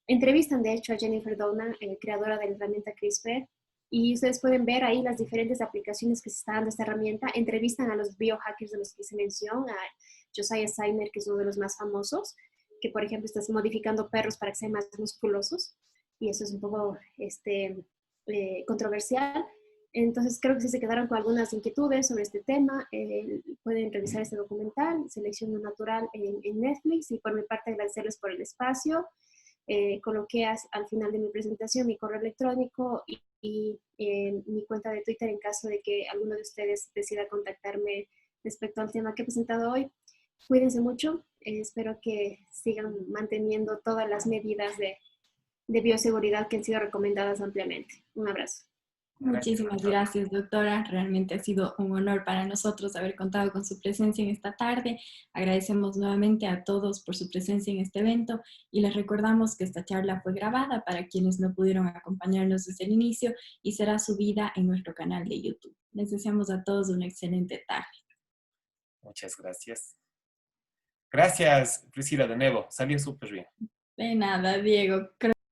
Entrevistan de hecho a Jennifer Doudna, creadora de la herramienta CRISPR, y ustedes pueden ver ahí las diferentes aplicaciones que se está dando esta herramienta. Entrevistan a los biohackers de los que se menciona, a Josiah Steiner, que es uno de los más famosos, que por ejemplo está modificando perros para que sean más musculosos, y eso es un poco controversial. Entonces creo que si se quedaron con algunas inquietudes sobre este tema, pueden revisar este documental, Selección Natural, en Netflix, y por mi parte agradecerles por el espacio. Coloqué al final de mi presentación mi correo electrónico y mi cuenta de Twitter en caso de que alguno de ustedes decida contactarme respecto al tema que he presentado hoy. Cuídense mucho, espero que sigan manteniendo todas las medidas de bioseguridad que han sido recomendadas ampliamente. Un abrazo. Muchísimas gracias, doctora. Realmente ha sido un honor para nosotros haber contado con su presencia en esta tarde. Agradecemos nuevamente a todos por su presencia en este evento y les recordamos que esta charla fue grabada para quienes no pudieron acompañarnos desde el inicio y será subida en nuestro canal de YouTube. Les deseamos a todos una excelente tarde. Muchas gracias. Gracias, Priscila, de nuevo. Salió súper bien. De nada, Diego.